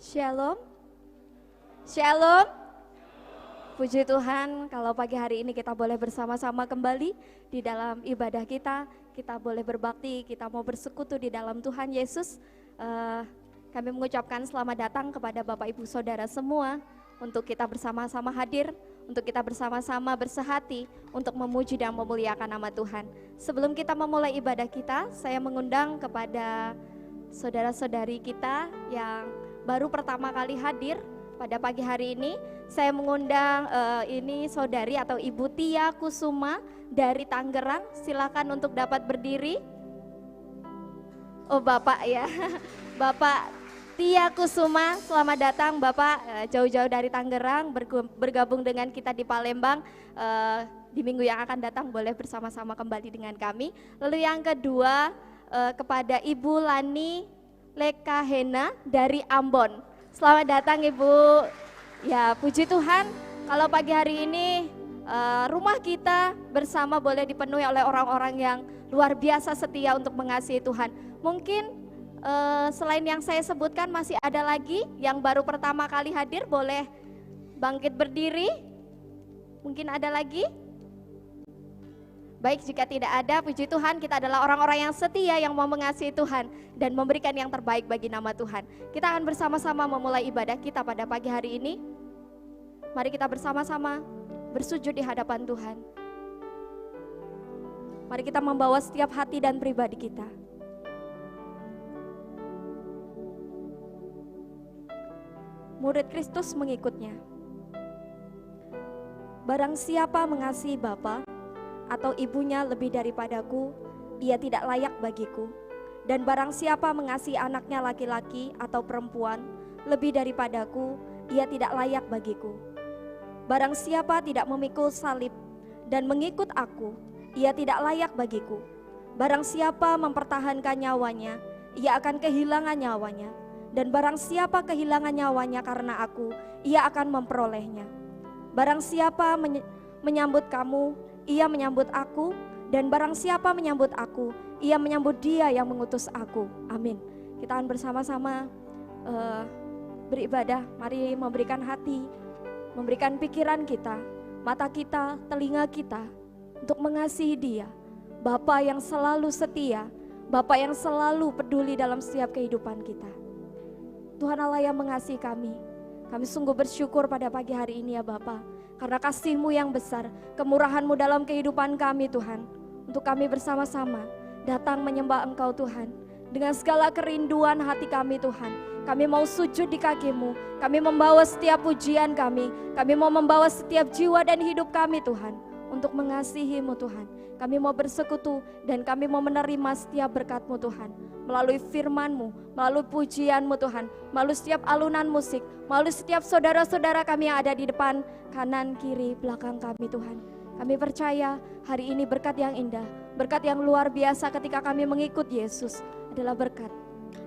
Shalom, Shalom. Puji Tuhan, kalau pagi hari ini kita boleh bersama-sama kembali di dalam ibadah kita. Kita boleh berbakti, kita mau bersekutu di dalam Tuhan Yesus. Kami mengucapkan selamat datang kepada Bapak Ibu Saudara semua, untuk kita bersama-sama hadir, untuk kita bersama-sama bersehati, untuk memuji dan memuliakan nama Tuhan. Sebelum kita memulai ibadah kita, saya mengundang kepada saudara-saudari kita yang baru pertama kali hadir pada pagi hari ini. Saya mengundang ini saudari atau Ibu Tia Kusuma dari Tangerang. Silakan untuk dapat berdiri. Oh Bapak ya, Bapak Tia Kusuma, selamat datang Bapak, jauh-jauh dari Tangerang bergabung dengan kita di Palembang. Di minggu yang akan datang boleh bersama-sama kembali dengan kami. Lalu yang kedua kepada Ibu Lani Lekahena dari Ambon. Selamat datang Ibu. Ya puji Tuhan, kalau pagi hari ini rumah kita bersama boleh dipenuhi oleh orang-orang yang luar biasa setia untuk mengasihi Tuhan. Mungkin selain yang saya sebutkan masih ada lagi yang baru pertama kali hadir, boleh bangkit berdiri. Mungkin ada lagi? Baik, jika tidak ada, puji Tuhan, kita adalah orang-orang yang setia yang mau mengasihi Tuhan dan memberikan yang terbaik bagi nama Tuhan. Kita akan bersama-sama memulai ibadah kita pada pagi hari ini. Mari kita bersama-sama bersujud di hadapan Tuhan. Mari kita membawa setiap hati dan pribadi kita. Murid Kristus mengikutnya. Barang siapa mengasihi Bapa atau ibunya lebih daripadaku, ia tidak layak bagiku. Dan barang siapa mengasihi anaknya laki-laki atau perempuan lebih daripadaku, ia tidak layak bagiku. Barang siapa tidak memikul salib dan mengikut aku, ia tidak layak bagiku. Barang siapa mempertahankan nyawanya, ia akan kehilangan nyawanya. Dan barang siapa kehilangan nyawanya karena aku, ia akan memperolehnya. Barang siapa menyambut kamu, ia menyambut aku, dan barang siapa menyambut aku, ia menyambut dia yang mengutus aku. Amin. Kita akan bersama-sama beribadah. Mari memberikan hati, memberikan pikiran kita, mata kita, telinga kita untuk mengasihi dia. Bapa yang selalu setia, Bapa yang selalu peduli dalam setiap kehidupan kita. Tuhan Allah yang mengasihi kami. Kami sungguh bersyukur pada pagi hari ini ya Bapa, karena kasih-Mu yang besar, kemurahan-Mu dalam kehidupan kami Tuhan. Untuk kami bersama-sama datang menyembah Engkau Tuhan. Dengan segala kerinduan hati kami Tuhan, kami mau sujud di kaki-Mu. Kami membawa setiap pujian kami mau membawa setiap jiwa dan hidup kami Tuhan, untuk mengasihi-Mu Tuhan. Kami mau bersekutu dan kami mau menerima setiap berkat-Mu Tuhan, melalui firman-Mu, melalui pujian-Mu Tuhan, melalui setiap alunan musik, melalui setiap saudara-saudara kami yang ada di depan, kanan, kiri, belakang kami Tuhan. Kami percaya hari ini berkat yang indah, berkat yang luar biasa ketika kami mengikut Yesus adalah berkat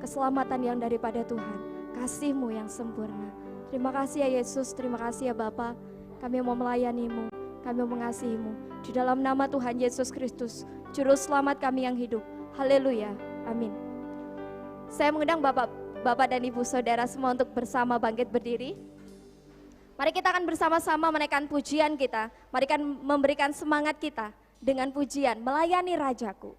keselamatan yang daripada Tuhan, kasih-Mu yang sempurna. Terima kasih ya Yesus, terima kasih ya Bapa. Kami mau melayani-Mu, kami mau mengasihi-Mu. Di dalam nama Tuhan Yesus Kristus, Juru Selamat kami yang hidup. Haleluya, amin. Saya mengundang Bapak dan Ibu Saudara semua untuk bersama bangkit berdiri. Mari kita akan bersama-sama menaikkan pujian kita. Mari kita memberikan semangat kita dengan pujian, melayani Rajaku.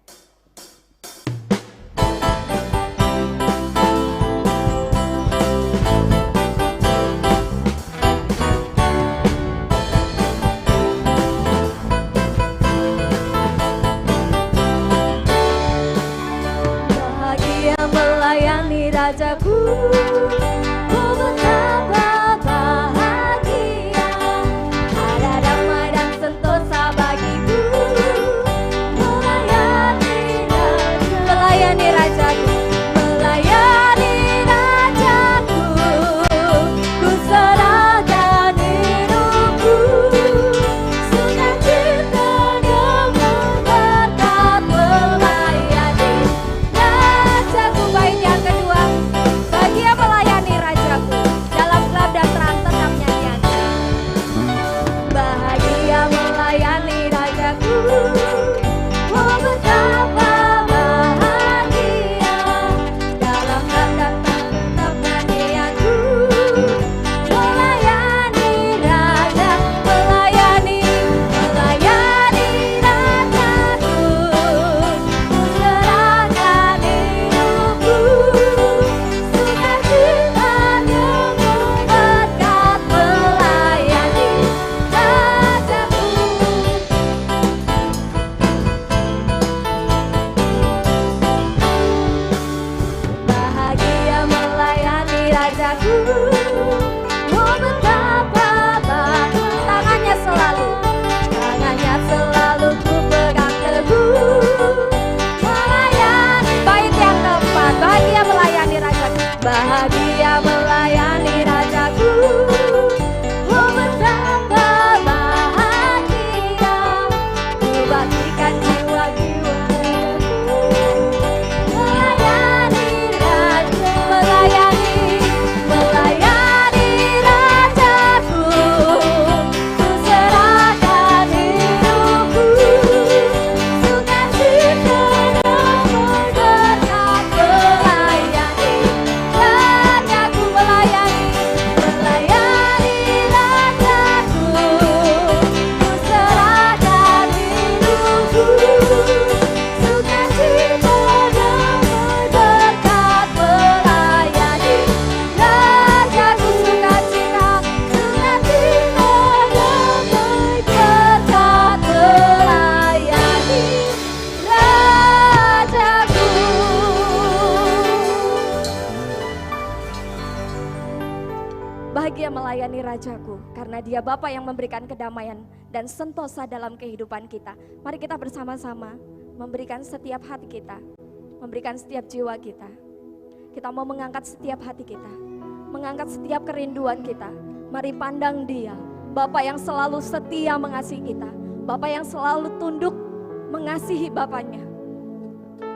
Bahagia melayani Rajaku. Oh betapa bahagia, ada damai dan sentosa bagiku, melayani berbahagia melayani Rajaku, karena Dia Bapa yang memberikan kedamaian dan sentosa dalam kehidupan kita. Mari kita bersama-sama memberikan setiap hati kita, memberikan setiap jiwa kita. Kita mau mengangkat setiap hati kita, mengangkat setiap kerinduan kita. Mari pandang Dia, Bapa yang selalu setia mengasihi kita, Bapa yang selalu tunduk mengasihi Bapaknya,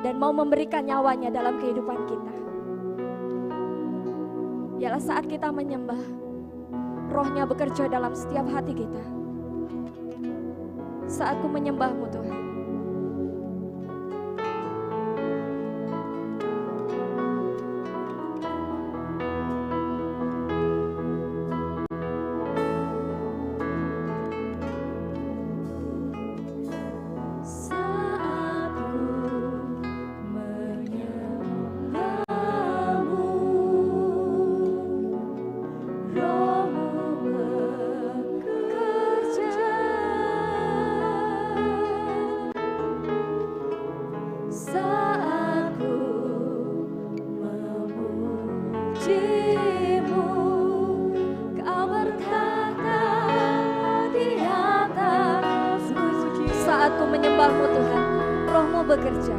dan mau memberikan nyawanya dalam kehidupan kita. Ialah saat kita menyembah, Roh-Nya bekerja dalam setiap hati kita. Saatku menyembah-Mu Tuhan. Saatku menyembah-Mu Tuhan, Roh-Mu bekerja.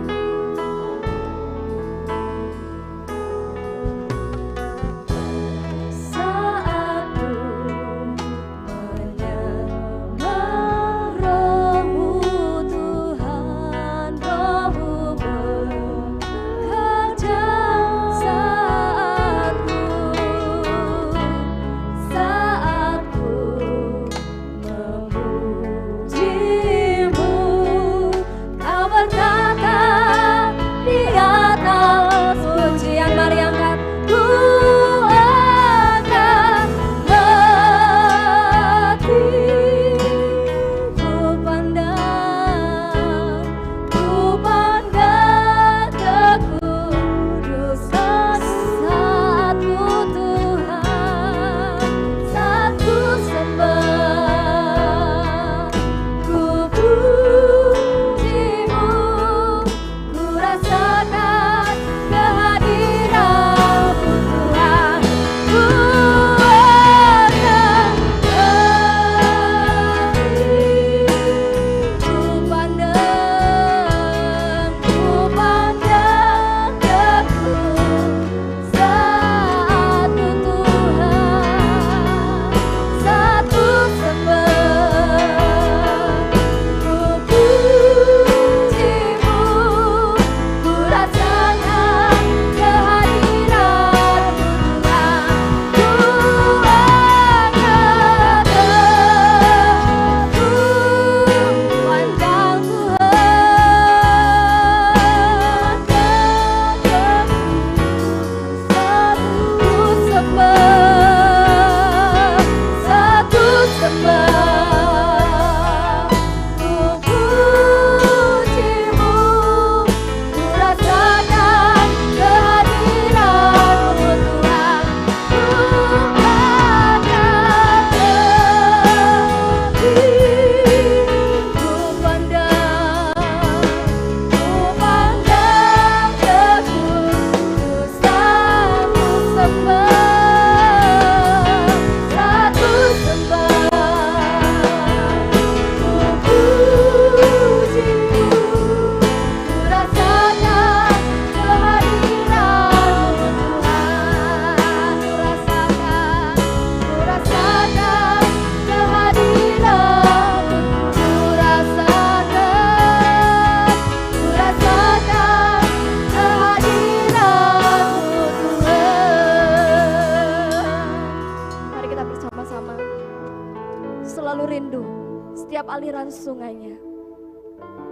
Aliran sungainya.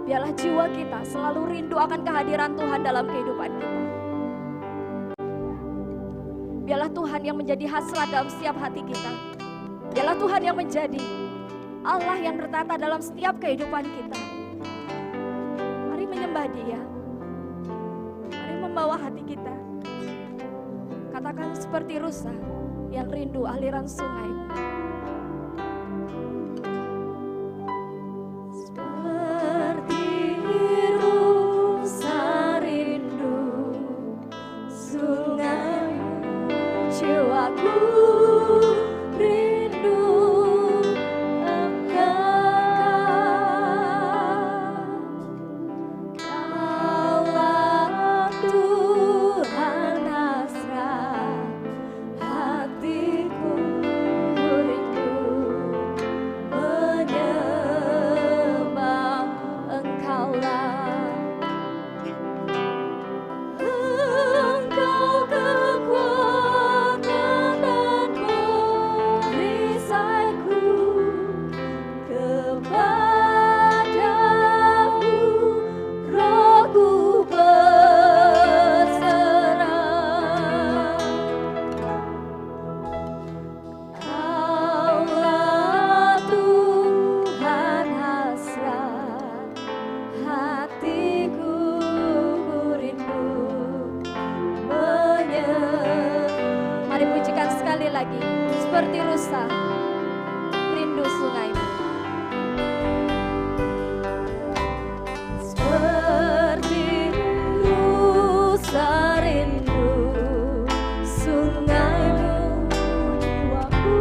Biarlah jiwa kita selalu rindu akan kehadiran Tuhan dalam kehidupan kita. Biarlah Tuhan yang menjadi hasrat dalam setiap hati kita. Biarlah Tuhan yang menjadi Allah yang bertata dalam setiap kehidupan kita. Mari menyembah Dia. Mari membawa hati kita. Katakan seperti rusa yang rindu aliran sungai. seperti rusa, rindu sungaimu. Seperti rusa rindu sungaimu, jiwaku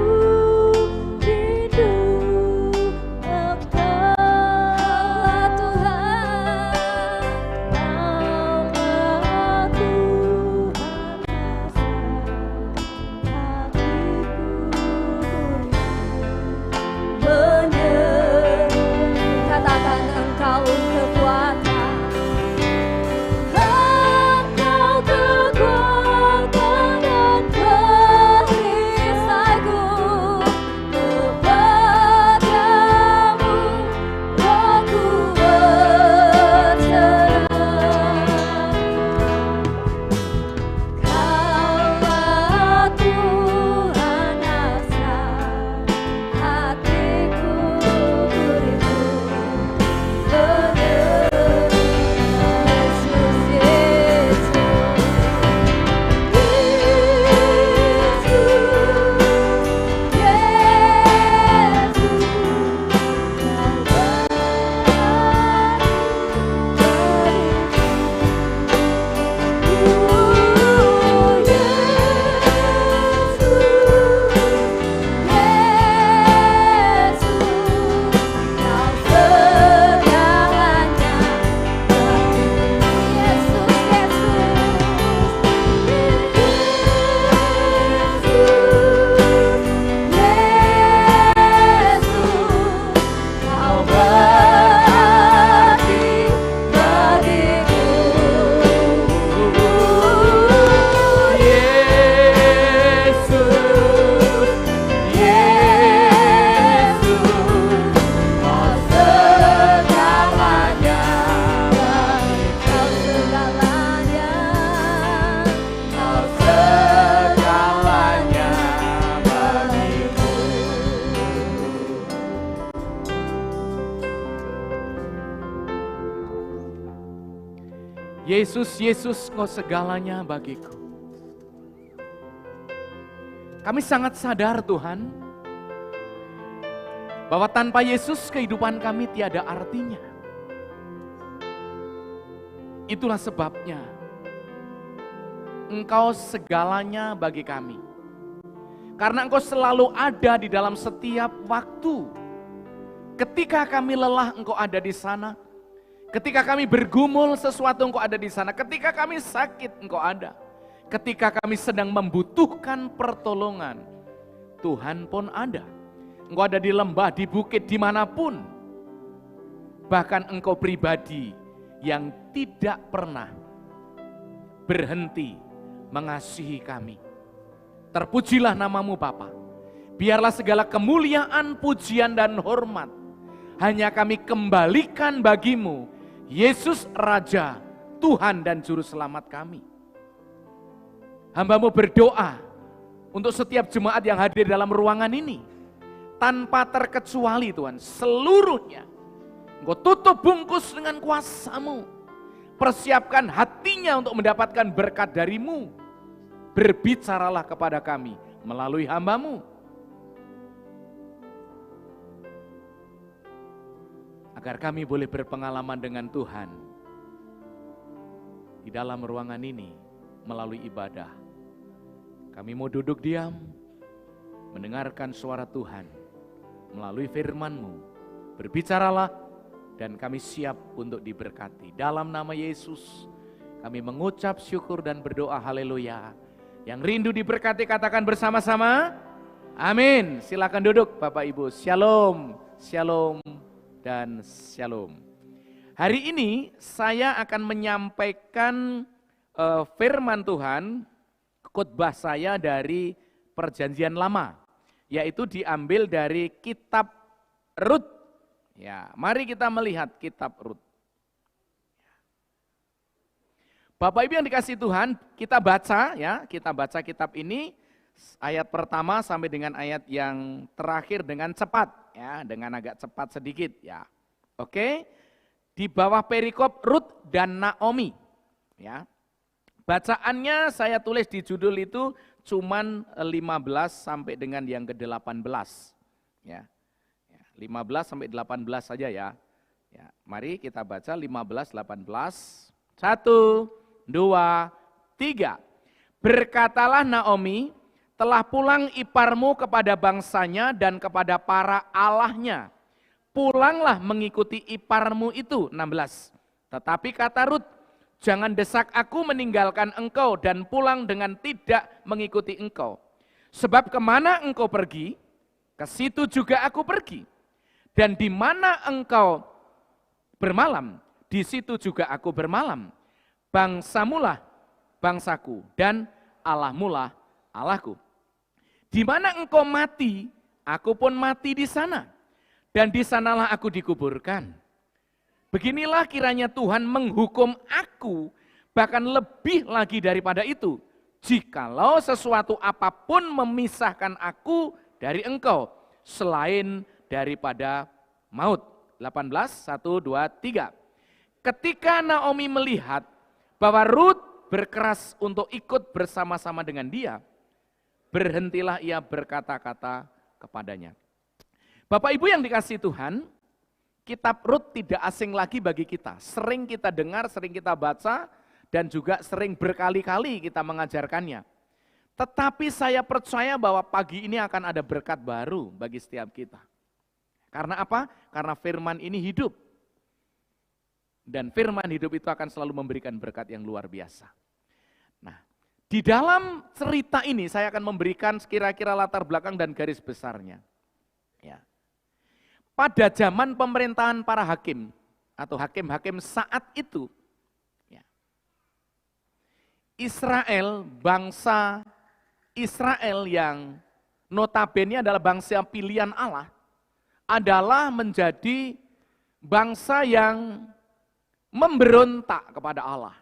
rindu Engkau Tuhan, Allah Tuhan katakan Engkau kekuatan, Engkau kekuatan dan perisaiku, kepadamu aku berserah. Kaulah Tuhan asa hatiku rindu, benar Yesus, Yesus, Yesus, Yesus, Kau segalanya bagiku. Kami sangat sadar Tuhan, bahwa tanpa Yesus kehidupan kami tiada artinya. Itulah sebabnya Engkau segalanya bagi kami. Karena Engkau selalu ada di dalam setiap waktu. Ketika kami lelah, Engkau ada di sana. Ketika kami bergumul sesuatu, Engkau ada di sana. Ketika kami sakit, Engkau ada. Ketika kami sedang membutuhkan pertolongan, Tuhan pun ada. Engkau ada di lembah, di bukit, dimanapun. Bahkan Engkau pribadi yang tidak pernah berhenti mengasihi kami. Terpujilah namamu Bapa. Biarlah segala kemuliaan, pujian, dan hormat hanya kami kembalikan bagimu, Yesus Raja, Tuhan dan Juru Selamat kami. Hamba-Mu berdoa untuk setiap jemaat yang hadir dalam ruangan ini. Tanpa terkecuali Tuhan, seluruhnya. Engkau tutup bungkus dengan kuasa-Mu. Persiapkan hatinya untuk mendapatkan berkat dari-Mu. Berbicaralah kepada kami melalui hamba-Mu. Agar kami boleh berpengalaman dengan Tuhan di dalam ruangan ini melalui ibadah. Kami mau duduk diam, mendengarkan suara Tuhan melalui firman-Mu. Berbicaralah dan kami siap untuk diberkati. Dalam nama Yesus kami mengucap syukur dan berdoa, haleluya. Yang rindu diberkati katakan bersama-sama, amin. Silakan duduk Bapak Ibu. Shalom, shalom, dan shalom. Hari ini saya akan menyampaikan firman Tuhan, khotbah saya dari Perjanjian Lama, yaitu diambil dari kitab Rut. Ya, mari kita melihat kitab Rut. Bapak Ibu yang dikasihi Tuhan, kita baca ya, kita baca kitab ini ayat pertama sampai dengan ayat yang terakhir dengan cepat ya, dengan agak cepat sedikit ya. Oke. Di bawah perikop Rut dan Naomi ya. Bacaannya saya tulis di judul itu cuman 15 sampai dengan yang ke-18. Ya. 15 sampai 18 saja ya. Ya, mari kita baca 15, 18. 1, 2, 3. Berkatalah Naomi, telah pulang iparmu kepada bangsanya dan kepada para allahnya. Pulanglah mengikuti iparmu itu. 16. Tetapi kata Rut, jangan desak aku meninggalkan engkau dan pulang dengan tidak mengikuti engkau. Sebab kemana engkau pergi, ke situ juga aku pergi. Dan di mana engkau bermalam, di situ juga aku bermalam. Bangsamulah bangsaku dan Allahmulah Allahku. Di mana engkau mati, aku pun mati di sana. Dan di sanalah aku dikuburkan. Beginilah kiranya Tuhan menghukum aku, bahkan lebih lagi daripada itu. Jikalau sesuatu apapun memisahkan aku dari engkau, selain daripada maut. 18, 1, 2, 3. Ketika Naomi melihat bahwa Rut berkeras untuk ikut bersama-sama dengan dia, berhentilah ia berkata-kata kepadanya. Bapak Ibu yang dikasihi Tuhan, kitab Rut tidak asing lagi bagi kita. Sering kita dengar, sering kita baca, dan juga sering berkali-kali kita mengajarkannya. Tetapi saya percaya bahwa pagi ini akan ada berkat baru bagi setiap kita. Karena apa? Karena firman ini hidup. Dan firman hidup itu akan selalu memberikan berkat yang luar biasa. Nah, di dalam cerita ini saya akan memberikan kira-kira latar belakang dan garis besarnya. Ya. Pada zaman pemerintahan para hakim atau hakim-hakim saat itu, ya, Israel, bangsa Israel yang notabene adalah bangsa pilihan Allah, adalah menjadi bangsa yang memberontak kepada Allah.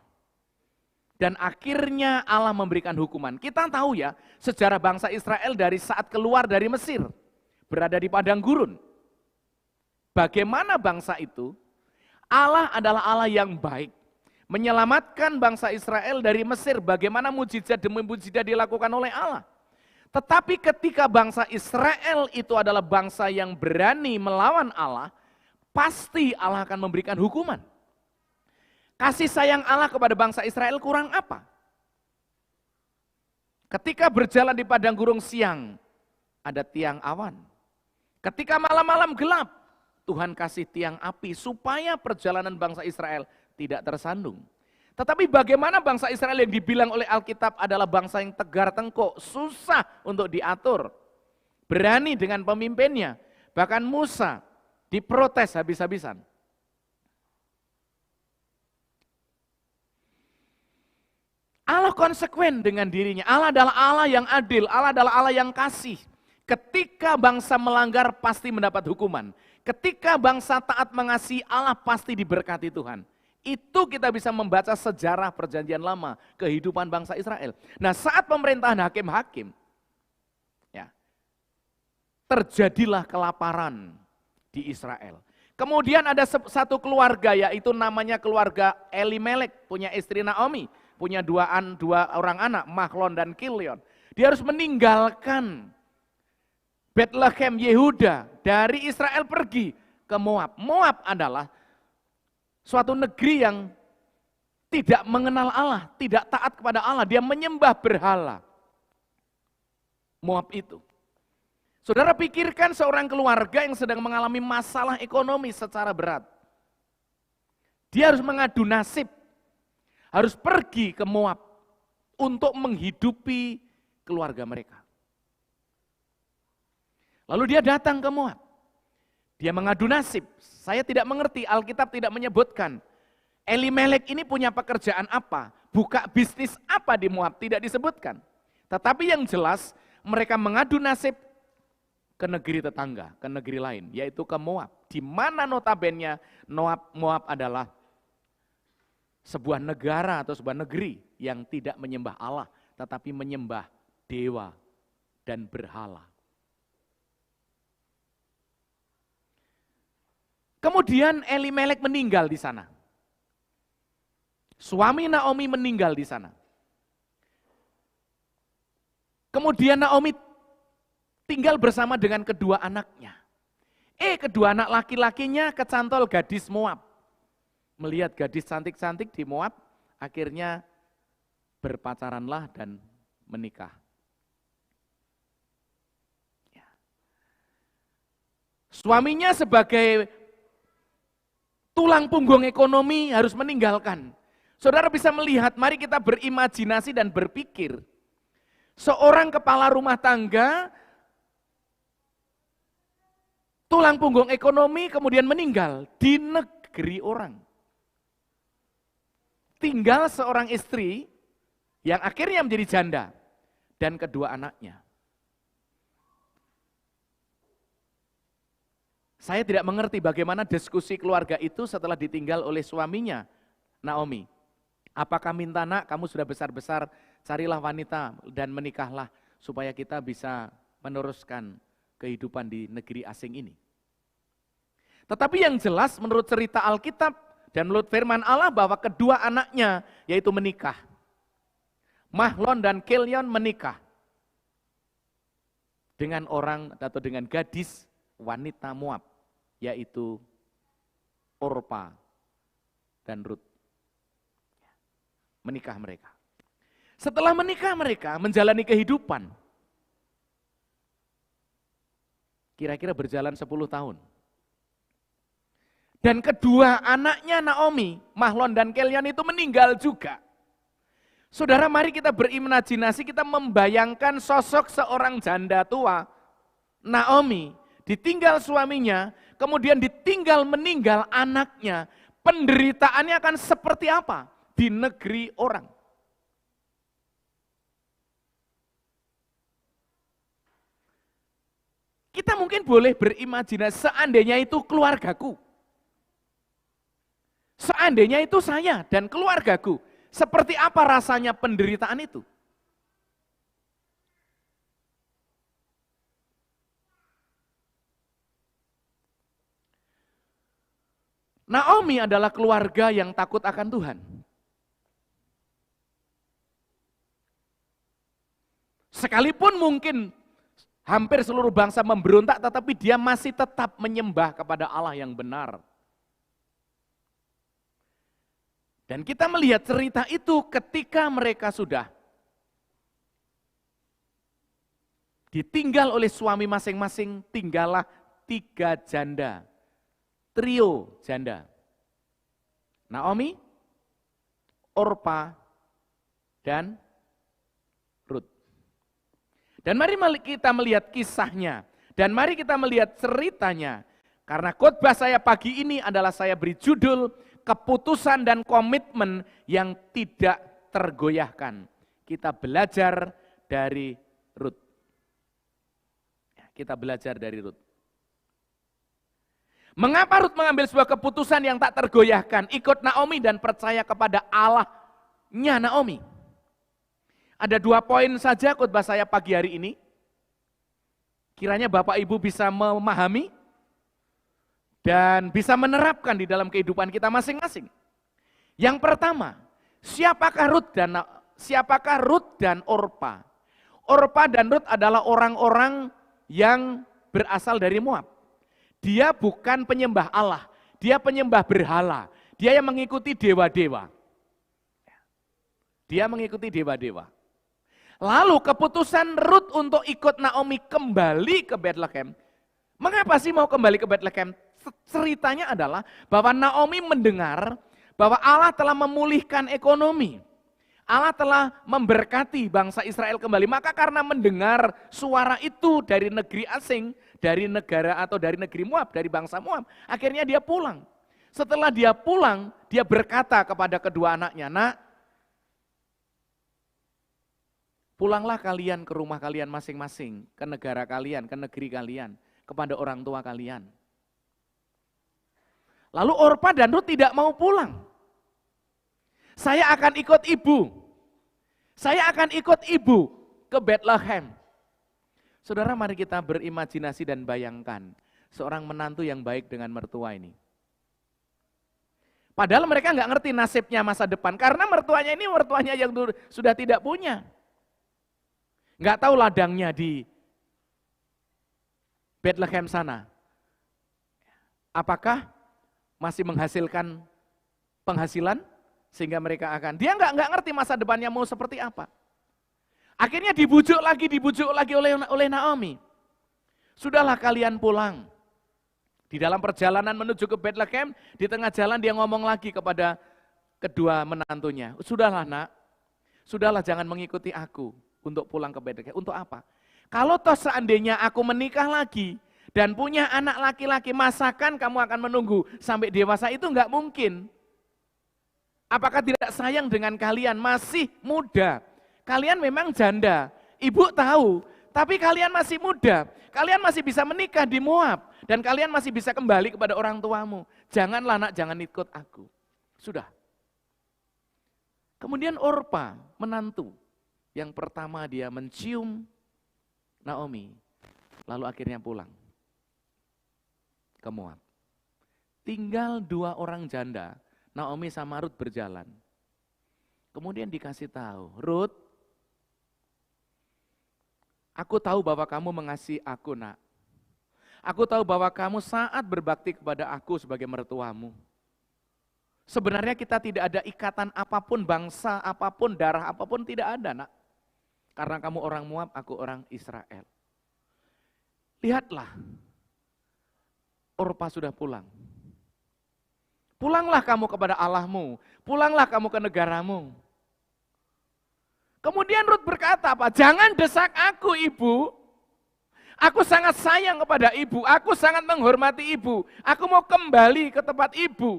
Dan akhirnya Allah memberikan hukuman. Kita tahu ya, sejarah bangsa Israel dari saat keluar dari Mesir, berada di padang gurun. Bagaimana bangsa itu? Allah adalah Allah yang baik. Menyelamatkan bangsa Israel dari Mesir, bagaimana mujizat demi mujizat dilakukan oleh Allah. Tetapi ketika bangsa Israel itu adalah bangsa yang berani melawan Allah, pasti Allah akan memberikan hukuman. Kasih sayang Allah kepada bangsa Israel kurang apa? Ketika berjalan di padang gurun siang, ada tiang awan. Ketika malam-malam gelap, Tuhan kasih tiang api supaya perjalanan bangsa Israel tidak tersandung. Tetapi bagaimana bangsa Israel yang dibilang oleh Alkitab adalah bangsa yang tegar tengkuk, susah untuk diatur, berani dengan pemimpinnya. Bahkan Musa diprotes habis-habisan. Allah konsekuen dengan dirinya. Allah adalah Allah yang adil, Allah adalah Allah yang kasih. Ketika bangsa melanggar pasti mendapat hukuman. Ketika bangsa taat mengasihi Allah pasti diberkati Tuhan. Itu kita bisa membaca sejarah perjanjian lama, kehidupan bangsa Israel. Nah, saat pemerintahan hakim-hakim, ya, terjadilah kelaparan di Israel. Kemudian ada satu keluarga, yaitu namanya keluarga Elimelek, punya istri Naomi, punya dua orang anak, Mahlon dan Kilion. Dia harus meninggalkan Bethlehem Yehuda, dari Israel pergi ke Moab. Moab adalah suatu negeri yang tidak mengenal Allah, tidak taat kepada Allah, dia menyembah berhala. Moab itu. Saudara pikirkan seorang keluarga yang sedang mengalami masalah ekonomi secara berat. Dia harus mengadu nasib, harus pergi ke Moab untuk menghidupi keluarga mereka. Lalu dia datang ke Moab. Dia mengadu nasib. Saya tidak mengerti, Alkitab tidak menyebutkan. Elimelek ini punya pekerjaan apa? Buka bisnis apa di Moab? Tidak disebutkan. Tetapi yang jelas, mereka mengadu nasib ke negeri tetangga, ke negeri lain, yaitu ke Moab. Di mana notabene Moab adalah sebuah negara atau sebuah negeri yang tidak menyembah Allah, tetapi menyembah dewa dan berhala. Kemudian Elimelek meninggal di sana. Suami Naomi meninggal di sana. Kemudian Naomi tinggal bersama dengan kedua anaknya. Kedua anak laki-lakinya kecantol gadis Moab. Melihat gadis cantik-cantik di Moab, akhirnya berpacaranlah dan menikah. Suaminya sebagai tulang punggung ekonomi harus meninggalkan. Saudara bisa melihat, mari kita berimajinasi dan berpikir. Seorang kepala rumah tangga, tulang punggung ekonomi kemudian meninggal di negeri orang. Tinggal seorang istri yang akhirnya menjadi janda dan kedua anaknya. Saya tidak mengerti bagaimana diskusi keluarga itu setelah ditinggal oleh suaminya, Naomi. Apakah minta, nak, kamu sudah besar-besar, carilah wanita dan menikahlah supaya kita bisa meneruskan kehidupan di negeri asing ini. Tetapi yang jelas menurut cerita Alkitab dan menurut firman Allah bahwa kedua anaknya yaitu menikah. Mahlon dan Kilion menikah dengan orang atau dengan gadis wanita Moab, yaitu Orpa dan Rut. Menikah mereka. Setelah menikah mereka menjalani kehidupan. Kira-kira berjalan 10 tahun. Dan kedua anaknya Naomi, Mahlon dan Kilion itu meninggal juga. Saudara, mari kita berimajinasi, kita membayangkan sosok seorang janda tua, Naomi, ditinggal suaminya, kemudian ditinggal meninggal anaknya. Penderitaannya akan seperti apa di negeri orang? Kita mungkin boleh berimajinasi, seandainya itu keluargaku. Seandainya itu saya dan keluargaku, seperti apa rasanya penderitaan itu? Naomi adalah keluarga yang takut akan Tuhan. Sekalipun mungkin hampir seluruh bangsa memberontak, tetapi dia masih tetap menyembah kepada Allah yang benar. Dan kita melihat cerita itu ketika mereka sudah ditinggal oleh suami masing-masing, tinggallah 3 janda, trio janda. Naomi, Orpa, dan Rut. Dan mari kita melihat kisahnya, dan mari kita melihat ceritanya. Karena khotbah saya pagi ini adalah saya beri judul, keputusan dan komitmen yang tidak tergoyahkan. Kita belajar dari Rut. Kita belajar dari Rut. Mengapa Rut mengambil sebuah keputusan yang tak tergoyahkan? Ikut Naomi dan percaya kepada Allahnya Naomi. Ada 2 poin saja khotbah saya pagi hari ini. Kiranya Bapak Ibu bisa memahami dan bisa menerapkan di dalam kehidupan kita masing-masing. Yang pertama, siapakah Rut dan Orpa? Orpa dan Rut adalah orang-orang yang berasal dari Moab. Dia bukan penyembah Allah, dia penyembah berhala. Dia yang mengikuti dewa-dewa. Dia mengikuti dewa-dewa. Lalu keputusan Rut untuk ikut Naomi kembali ke Bethlehem. Mengapa sih mau kembali ke Bethlehem? Ceritanya adalah bahwa Naomi mendengar bahwa Allah telah memulihkan ekonomi. Allah telah memberkati bangsa Israel kembali. Maka karena mendengar suara itu dari negeri asing, dari negara atau dari negeri Moab, dari bangsa Moab, akhirnya dia pulang. Setelah dia pulang, dia berkata kepada kedua anaknya, "Nak, pulanglah kalian ke rumah kalian masing-masing, ke negara kalian, ke negeri kalian, kepada orang tua kalian." Lalu Orpa dan Rut tidak mau pulang. Saya akan ikut ibu. Saya akan ikut ibu ke Bethlehem. Saudara, mari kita berimajinasi dan bayangkan seorang menantu yang baik dengan mertua ini. Padahal mereka nggak ngerti nasibnya masa depan, karena mertuanya ini mertuanya yang sudah tidak punya. nggak tahu ladangnya di Bethlehem sana. Apakah masih menghasilkan penghasilan sehingga mereka akan, dia nggak ngerti masa depannya mau seperti apa. Akhirnya dibujuk lagi oleh Naomi. Sudahlah kalian pulang. Di dalam perjalanan menuju ke Bethlehem, di tengah jalan dia ngomong lagi kepada kedua menantunya. Sudahlah nak, sudahlah jangan mengikuti aku untuk pulang ke Bethlehem. Untuk apa? Kalau toh seandainya aku menikah lagi dan punya anak laki-laki, masakan kamu akan menunggu sampai dewasa itu enggak mungkin. Apakah tidak sayang dengan kalian? Masih muda. Kalian memang janda. Ibu tahu, tapi kalian masih muda. Kalian masih bisa menikah di Moab. Dan kalian masih bisa kembali kepada orang tuamu. Janganlah nak, jangan ikut aku. Sudah. Kemudian Orpa, menantu. Yang pertama dia mencium Naomi. Lalu akhirnya pulang ke Moab. Tinggal 2 orang janda. Naomi sama Rut berjalan. Kemudian dikasih tahu, Rut, aku tahu bahwa kamu mengasihi aku, nak. Aku tahu bahwa kamu saat berbakti kepada aku sebagai mertuamu. Sebenarnya kita tidak ada ikatan apapun, bangsa apapun, darah apapun, tidak ada, nak. Karena kamu orang Moab, aku orang Israel. Lihatlah, Orpa sudah pulang. Pulanglah kamu kepada Allahmu, pulanglah kamu ke negaramu. Kemudian Rut berkata apa? Jangan desak aku, ibu. Aku sangat sayang kepada ibu, aku sangat menghormati ibu. Aku mau kembali ke tempat ibu.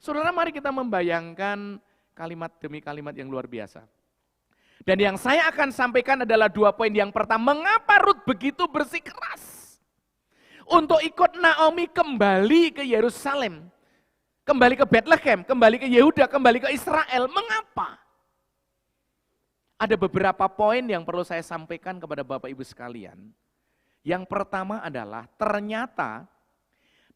Saudara, mari kita membayangkan kalimat demi kalimat yang luar biasa. Dan yang saya akan sampaikan adalah 2 poin. Yang pertama, mengapa Rut begitu bersikeras untuk ikut Naomi kembali ke Yerusalem, kembali ke Bethlehem, kembali ke Yehuda, kembali ke Israel. Mengapa? Ada beberapa poin yang perlu saya sampaikan kepada Bapak Ibu sekalian. Yang pertama adalah ternyata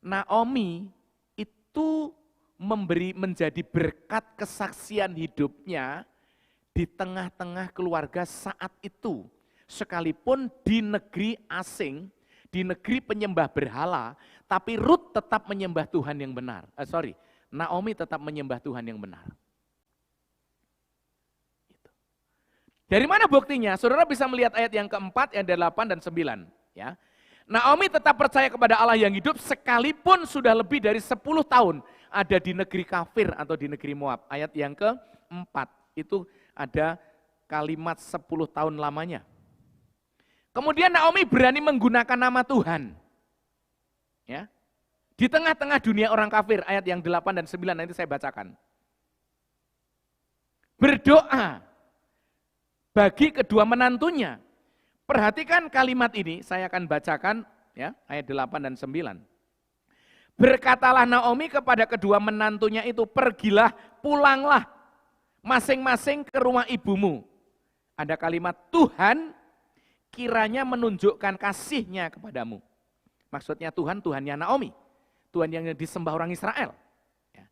Naomi itu menjadi berkat kesaksian hidupnya di tengah-tengah keluarga saat itu. Sekalipun di negeri asing, di negeri penyembah berhala, tapi Rut tetap menyembah Tuhan yang benar. Naomi tetap menyembah Tuhan yang benar. Dari mana buktinya? Saudara bisa melihat ayat yang keempat, ayat 8 dan 9. Ya. Naomi tetap percaya kepada Allah yang hidup sekalipun sudah lebih dari 10 tahun ada di negeri kafir atau di negeri Moab. Ayat yang keempat, itu ada kalimat 10 tahun lamanya. Kemudian Naomi berani menggunakan nama Tuhan. Ya. Di tengah-tengah dunia orang kafir, ayat yang 8 dan 9 nanti saya bacakan. Berdoa bagi kedua menantunya. Perhatikan kalimat ini, saya akan bacakan ya, ayat 8 dan 9. Berkatalah Naomi kepada kedua menantunya itu, pergilah, pulanglah masing-masing ke rumah ibumu. Ada kalimat Tuhan kiranya menunjukkan kasih-Nya kepadamu. Maksudnya Tuhan, Tuhannya Naomi. Tuhan yang disembah orang Israel,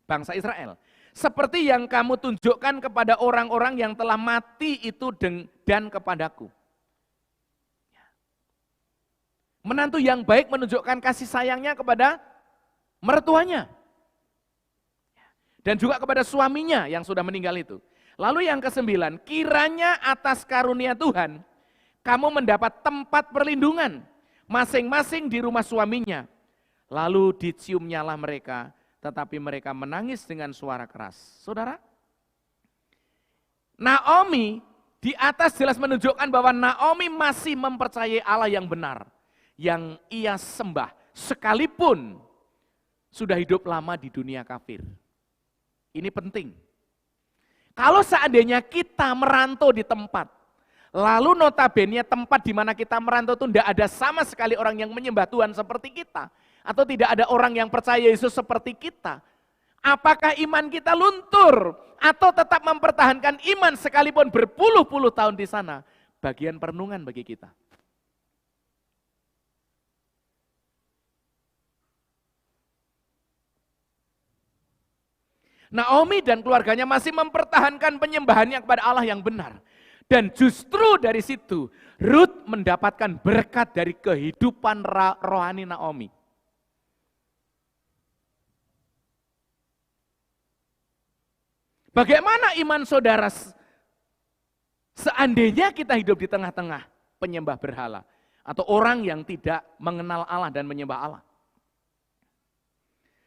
bangsa Israel. Seperti yang kamu tunjukkan kepada orang-orang yang telah mati itu dan kepadaku. Menantu yang baik menunjukkan kasih sayangnya kepada mertuanya. Dan juga kepada suaminya yang sudah meninggal itu. Lalu yang ke-9, kiranya atas karunia Tuhan, kamu mendapat tempat perlindungan, masing-masing di rumah suaminya. Lalu diciumnyalah mereka, tetapi mereka menangis dengan suara keras. Saudara, Naomi di atas jelas menunjukkan bahwa Naomi masih mempercayai Allah yang benar, yang ia sembah, sekalipun sudah hidup lama di dunia kafir. Ini penting. Kalau seandainya kita merantau di tempat, lalu notabene tempat di mana kita merantau itu tidak ada sama sekali orang yang menyembah Tuhan seperti kita, atau tidak ada orang yang percaya Yesus seperti kita, apakah iman kita luntur atau tetap mempertahankan iman sekalipun berpuluh-puluh tahun di sana? Bagian perenungan bagi kita. Naomi dan keluarganya masih mempertahankan penyembahannya kepada Allah yang benar. Dan justru dari situ Ruth mendapatkan berkat dari kehidupan rohani Naomi. Bagaimana iman saudara seandainya kita hidup di tengah-tengah penyembah berhala atau orang yang tidak mengenal Allah dan menyembah Allah?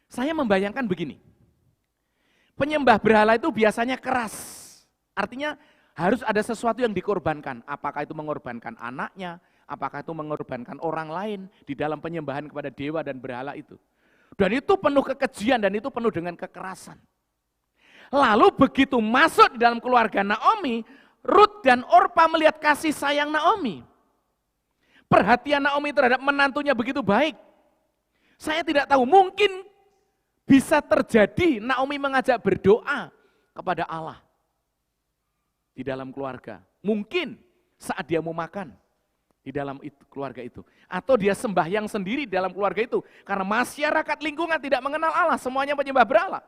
Saya membayangkan begini, penyembah berhala itu biasanya keras, artinya harus ada sesuatu yang dikorbankan, apakah itu mengorbankan anaknya, apakah itu mengorbankan orang lain di dalam penyembahan kepada dewa dan berhala itu. Dan itu penuh kekejian dan itu penuh dengan kekerasan. Lalu begitu masuk di dalam keluarga Naomi, Ruth dan Orpa melihat kasih sayang Naomi. Perhatian Naomi terhadap menantunya begitu baik. Saya tidak tahu, mungkin bisa terjadi Naomi mengajak berdoa kepada Allah di dalam keluarga. Mungkin saat dia mau makan di dalam keluarga itu. Atau dia sembahyang sendiri di dalam keluarga itu. Karena masyarakat lingkungan tidak mengenal Allah, semuanya menyembah berhala.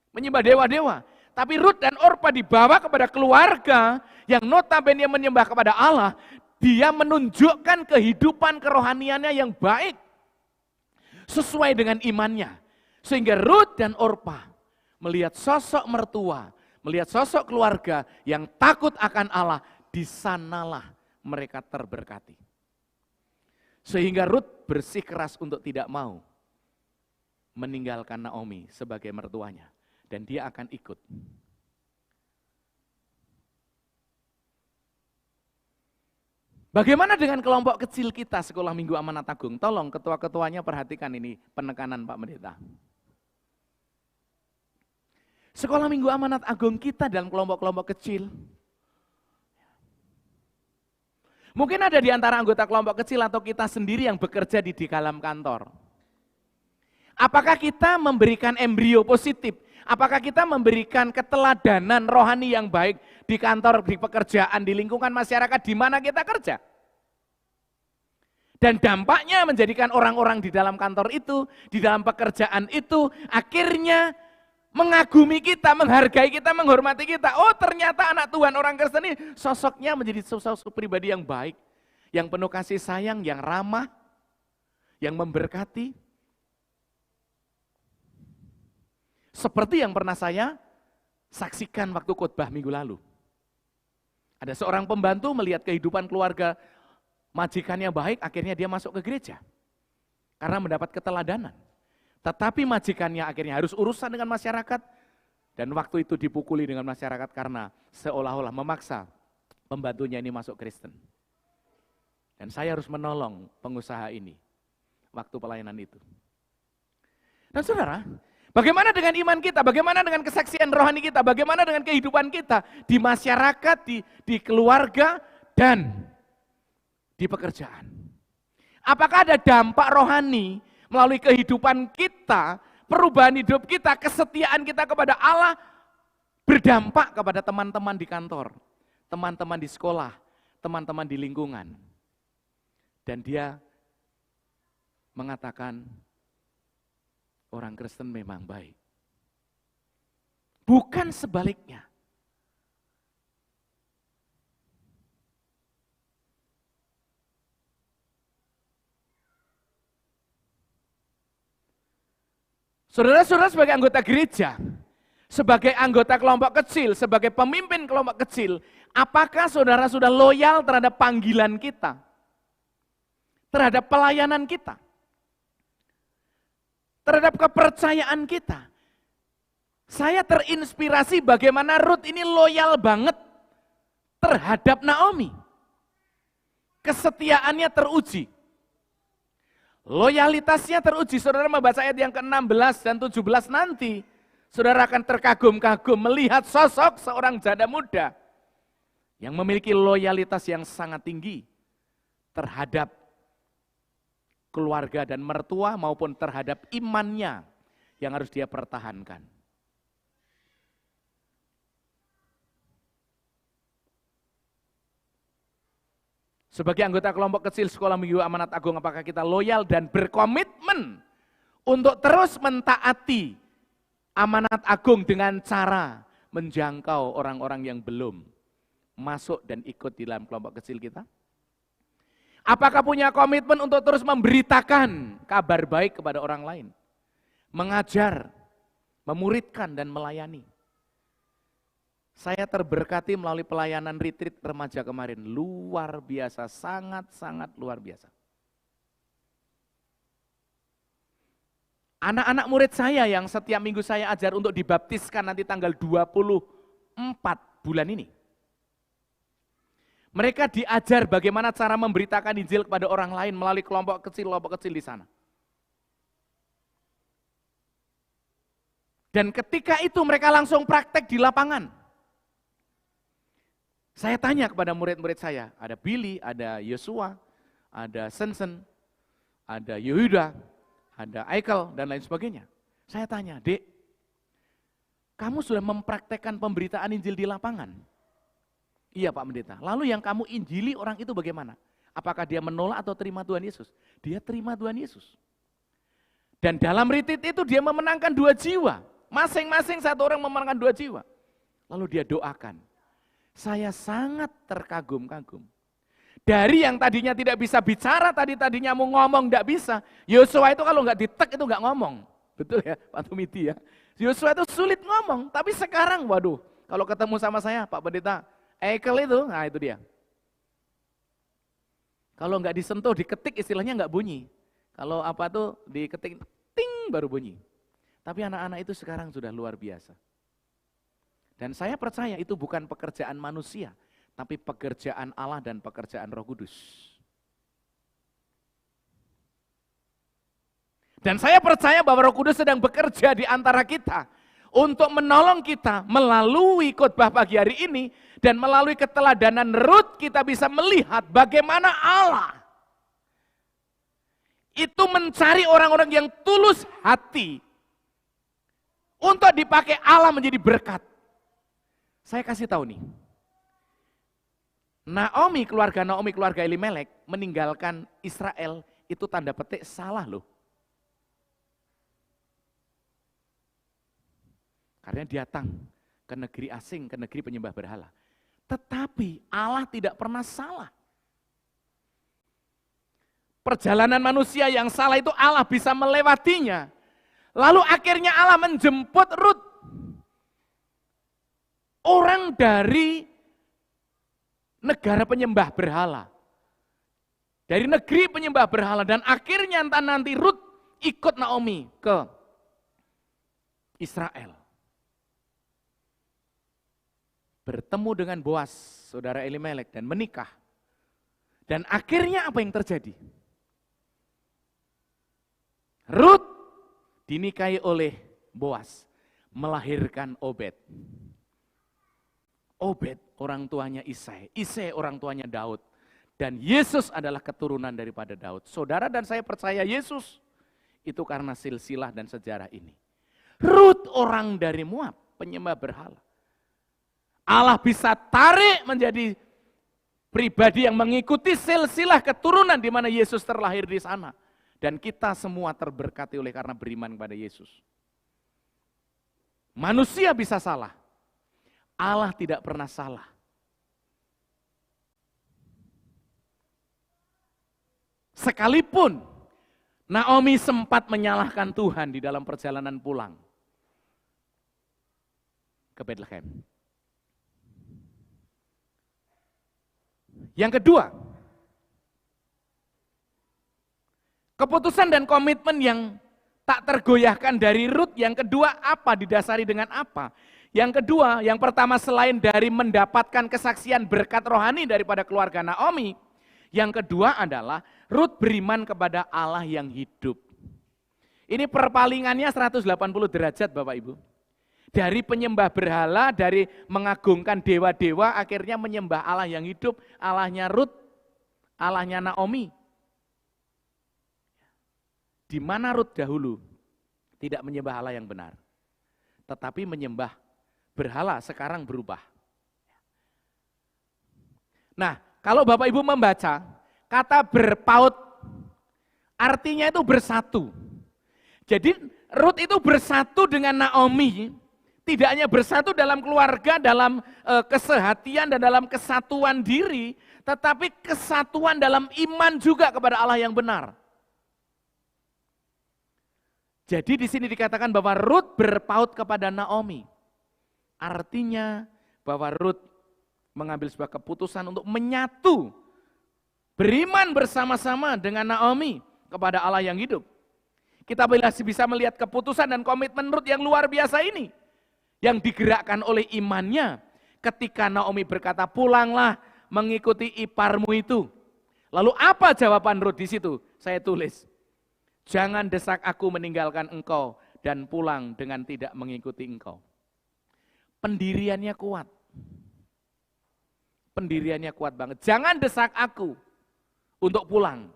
Menyembah dewa-dewa. Tapi Ruth dan Orpa dibawa kepada keluarga yang notabene menyembah kepada Allah. Dia menunjukkan kehidupan kerohaniannya yang baik. Sesuai dengan imannya. Sehingga Ruth dan Orpa melihat sosok mertua, melihat sosok keluarga yang takut akan Allah, di sanalah mereka terberkati. Sehingga Ruth bersikeras untuk tidak mau meninggalkan Naomi sebagai mertuanya. Dan dia akan ikut. Bagaimana dengan kelompok kecil kita Sekolah Minggu Amanat Agung? Tolong ketua-ketuanya perhatikan ini penekanan Pak Pendeta. Sekolah Minggu Amanat Agung kita dalam kelompok-kelompok kecil. Mungkin ada di antara anggota kelompok kecil atau kita sendiri yang bekerja di dalam kantor. Apakah kita memberikan embrio positif? Apakah kita memberikan keteladanan rohani yang baik di kantor, di pekerjaan, di lingkungan masyarakat di mana kita kerja? Dan dampaknya menjadikan orang-orang di dalam kantor itu, di dalam pekerjaan itu, akhirnya mengagumi kita, menghargai kita, menghormati kita. Oh, ternyata anak Tuhan orang Kristen ini sosoknya menjadi sosok pribadi yang baik, yang penuh kasih sayang, yang ramah, yang memberkati. Seperti yang pernah saya saksikan waktu khotbah minggu lalu. Ada seorang pembantu melihat kehidupan keluarga majikannya baik, akhirnya dia masuk ke gereja. Karena mendapat keteladanan. Tetapi majikannya akhirnya harus urusan dengan masyarakat, dan waktu itu dipukuli dengan masyarakat karena seolah-olah memaksa pembantunya ini masuk Kristen. Dan saya harus menolong pengusaha ini waktu pelayanan itu. Dan saudara, bagaimana dengan iman kita, bagaimana dengan kesaksian rohani kita, bagaimana dengan kehidupan kita di masyarakat, di keluarga, dan di pekerjaan. Apakah ada dampak rohani melalui kehidupan kita, perubahan hidup kita, kesetiaan kita kepada Allah, berdampak kepada teman-teman di kantor, teman-teman di sekolah, teman-teman di lingkungan. Dan dia mengatakan, orang Kristen memang baik. Bukan sebaliknya. Saudara-saudara sebagai anggota gereja, sebagai anggota kelompok kecil, sebagai pemimpin kelompok kecil, apakah saudara sudah loyal terhadap panggilan kita? Terhadap pelayanan kita? Terhadap kepercayaan kita? Saya terinspirasi bagaimana Ruth ini loyal banget terhadap Naomi. Kesetiaannya teruji. Loyalitasnya teruji. Saudara membaca ayat yang ke-16 dan 17 nanti, saudara akan terkagum-kagum melihat sosok seorang janda muda yang memiliki loyalitas yang sangat tinggi terhadap keluarga dan mertua maupun terhadap imannya yang harus dia pertahankan. Sebagai anggota kelompok kecil Sekolah Minggu Amanat Agung, apakah kita loyal dan berkomitmen untuk terus mentaati amanat agung dengan cara menjangkau orang-orang yang belum masuk dan ikut di dalam kelompok kecil kita? Apakah punya komitmen untuk terus memberitakan kabar baik kepada orang lain? Mengajar, memuridkan, dan melayani. Saya terberkati melalui pelayanan retreat remaja kemarin. Luar biasa, sangat-sangat luar biasa. Anak-anak murid saya yang setiap minggu saya ajar untuk dibaptiskan nanti tanggal 24 bulan ini. Mereka diajar bagaimana cara memberitakan Injil kepada orang lain melalui kelompok kecil di sana. Dan ketika itu mereka langsung praktek di lapangan. Saya tanya kepada murid-murid saya, ada Billy, ada Yosua, ada Sensen, ada Yehuda, ada Aikel, dan lain sebagainya. Saya tanya, Dek, kamu sudah mempraktekkan pemberitaan Injil di lapangan? Iya Pak Pendeta. Lalu yang kamu injili orang itu bagaimana? Apakah dia menolak atau terima Tuhan Yesus? Dia terima Tuhan Yesus. Dan dalam retreat itu dia memenangkan 2 jiwa. Masing-masing satu orang memenangkan 2 jiwa. Lalu dia doakan. Saya sangat terkagum-kagum. Dari yang tadinya tidak bisa bicara, tadinya mau ngomong tidak bisa. Yosua itu kalau nggak ditek itu nggak ngomong. Betul ya Pak Tumiti ya. Yosua itu sulit ngomong, tapi sekarang waduh, kalau ketemu sama saya Pak Pendeta, Eikel itu, nah itu dia. Kalau nggak disentuh, diketik istilahnya nggak bunyi. Kalau apa tuh diketik, ting baru bunyi. Tapi anak-anak itu sekarang sudah luar biasa. Dan saya percaya itu bukan pekerjaan manusia, tapi pekerjaan Allah dan pekerjaan Roh Kudus. Dan saya percaya bahwa Roh Kudus sedang bekerja di antara kita untuk menolong kita melalui khotbah pagi hari ini dan melalui keteladanan Rut kita bisa melihat bagaimana Allah itu mencari orang-orang yang tulus hati untuk dipakai Allah menjadi berkat. Saya kasih tahu nih, keluarga Naomi, keluarga Elimelek meninggalkan Israel itu tanda petik salah loh. Karena dia datang ke negeri asing, ke negeri penyembah berhala. Tetapi Allah tidak pernah salah. Perjalanan manusia yang salah itu Allah bisa melewatinya. Lalu akhirnya Allah menjemput Rut. Orang dari negara penyembah berhala. Dari negeri penyembah berhala. Dan akhirnya nanti Rut ikut Naomi ke Israel. Bertemu dengan Boas, saudara Elimelek, dan menikah. Dan akhirnya apa yang terjadi? Rut dinikahi oleh Boas, melahirkan Obed. Obed orang tuanya Isai, Isai orang tuanya Daud. Dan Yesus adalah keturunan daripada Daud. Saudara dan saya percaya Yesus itu karena silsilah dan sejarah ini. Rut orang dari Moab, penyembah berhala. Allah bisa tarik menjadi pribadi yang mengikuti silsilah keturunan di mana Yesus terlahir di sana. Dan kita semua terberkati oleh karena beriman kepada Yesus. Manusia bisa salah. Allah tidak pernah salah. Sekalipun Naomi sempat menyalahkan Tuhan di dalam perjalanan pulang ke Bethlehem. Yang kedua, keputusan dan komitmen yang tak tergoyahkan dari Rut. Yang kedua apa? Didasari dengan apa? Yang kedua, yang pertama selain dari mendapatkan kesaksian berkat rohani daripada keluarga Naomi, yang kedua adalah Rut beriman kepada Allah yang hidup. Ini perpalingannya 180 derajat Bapak Ibu. Dari penyembah berhala, dari mengagungkan dewa-dewa, akhirnya menyembah Allah yang hidup, Allahnya Rut, Allahnya Naomi. Di mana Rut dahulu tidak menyembah Allah yang benar, tetapi menyembah berhala, sekarang berubah. Nah, kalau Bapak Ibu membaca, kata berpaut artinya itu bersatu. Jadi Rut itu bersatu dengan Naomi, Tidak hanya bersatu dalam keluarga, dalam kesehatian dan dalam kesatuan diri, tetapi kesatuan dalam iman juga kepada Allah yang benar. Jadi di sini dikatakan bahwa Rut berpaut kepada Naomi. Artinya bahwa Rut mengambil sebuah keputusan untuk menyatu, beriman bersama-sama dengan Naomi kepada Allah yang hidup. Kita bisa melihat keputusan dan komitmen Rut yang luar biasa ini, yang digerakkan oleh imannya ketika Naomi berkata, pulanglah mengikuti iparmu itu. Lalu apa jawaban Rut di situ? Saya tulis, jangan desak aku meninggalkan engkau dan pulang dengan tidak mengikuti engkau. Pendiriannya kuat. Pendiriannya kuat banget. Jangan desak aku untuk pulang,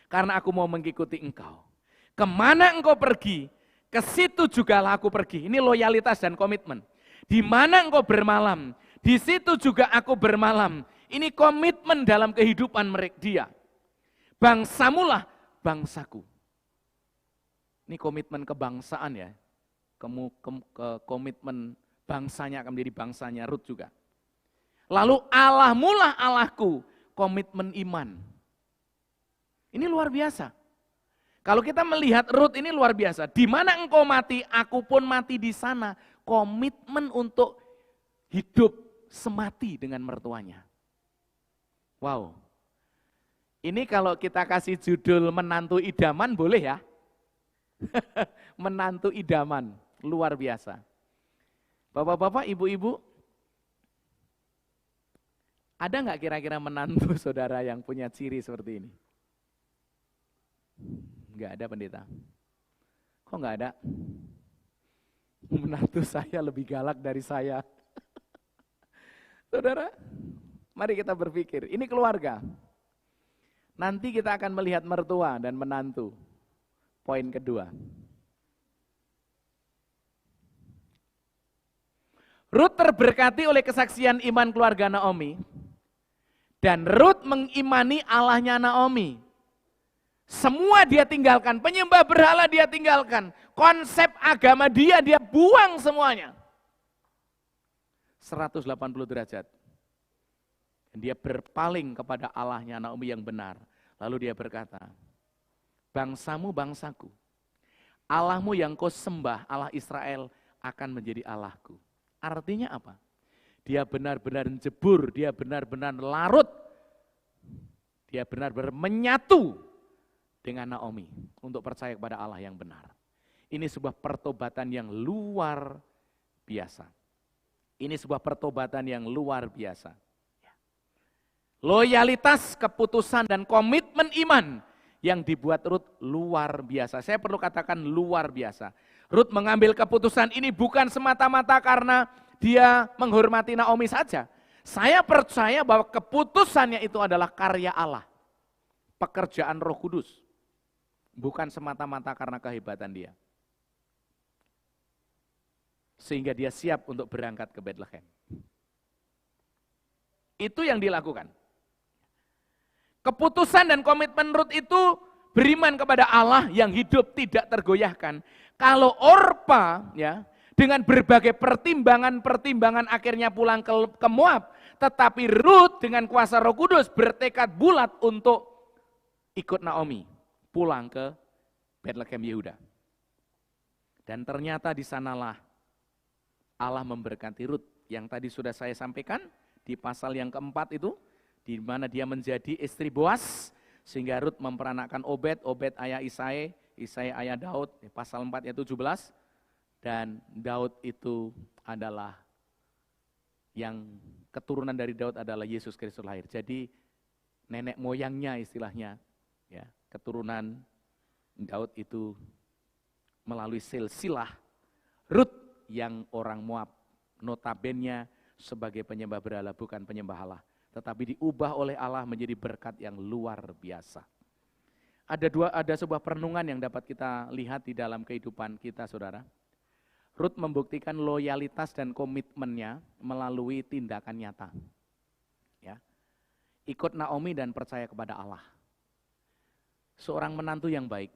karena aku mau mengikuti engkau. Kemana engkau pergi, ke situ juga lah aku pergi. Ini loyalitas dan komitmen. Di mana engkau bermalam, di situ juga aku bermalam. Ini komitmen dalam kehidupan mereka dia. Bangsamulah bangsaku. Ini komitmen kebangsaan ya. Komitmen bangsanya akan menjadi bangsanya Rut juga. Lalu Allahmulah Allahku, komitmen iman. Ini luar biasa. Kalau kita melihat Rut ini luar biasa. Di mana engkau mati, aku pun mati di sana. Komitmen untuk hidup semati dengan mertuanya. Wow. Ini kalau kita kasih judul menantu idaman boleh ya? Menantu idaman, luar biasa. Bapak-bapak, ibu-ibu, ada nggak kira-kira menantu saudara yang punya ciri seperti ini? Nggak ada pendeta. Kok nggak ada? Menantu saya lebih galak dari saya. Saudara, mari kita berpikir, ini keluarga. Nanti kita akan melihat mertua dan menantu. Poin kedua. Rut terberkati oleh kesaksian iman keluarga Naomi. Dan Rut mengimani Allahnya Naomi. Semua dia tinggalkan, penyembah berhala dia tinggalkan. Konsep agama dia buang semuanya. 180 derajat. Dan dia berpaling kepada Allahnya Naomi yang benar. Lalu dia berkata, bangsamu bangsaku, Allahmu yang kau sembah, Allah Israel akan menjadi Allahku. Artinya apa? Dia benar-benar jebur, dia benar-benar larut, dia benar-benar menyatu dengan Naomi untuk percaya kepada Allah yang benar. Ini sebuah pertobatan yang luar biasa. Ini sebuah pertobatan yang luar biasa. Loyalitas, keputusan, dan komitmen iman yang dibuat Rut luar biasa. Saya perlu katakan luar biasa. Rut mengambil keputusan ini bukan semata-mata karena dia menghormati Naomi saja. Saya percaya bahwa keputusannya itu adalah karya Allah. Pekerjaan Roh Kudus. Bukan semata-mata karena kehebatan dia. Sehingga dia siap untuk berangkat ke Bethlehem. Itu yang dilakukan. Keputusan dan komitmen Rut itu beriman kepada Allah yang hidup tidak tergoyahkan. Kalau Orpa ya dengan berbagai pertimbangan akhirnya pulang ke Moab, tetapi Rut dengan kuasa Roh Kudus bertekad bulat untuk ikut Naomi pulang ke Bethlehem Yehuda. Dan ternyata di sanalah Allah memberkati Rut yang tadi sudah saya sampaikan di pasal yang keempat itu, di mana dia menjadi istri Boas, sehingga Rut memperanakkan Obed ayah Isai ayah Daud, pasal 4 ayat 17, dan Daud itu adalah yang keturunan dari Daud adalah Yesus Kristus lahir. Jadi nenek moyangnya istilahnya, ya keturunan Daud itu melalui silsilah Rut yang orang Moab, notabene sebagai penyembah berhala bukan penyembah Allah, tetapi diubah oleh Allah menjadi berkat yang luar biasa. Ada sebuah perenungan yang dapat kita lihat di dalam kehidupan kita, saudara. Rut membuktikan loyalitas dan komitmennya melalui tindakan nyata. Ya. Ikut Naomi dan percaya kepada Allah. Seorang menantu yang baik.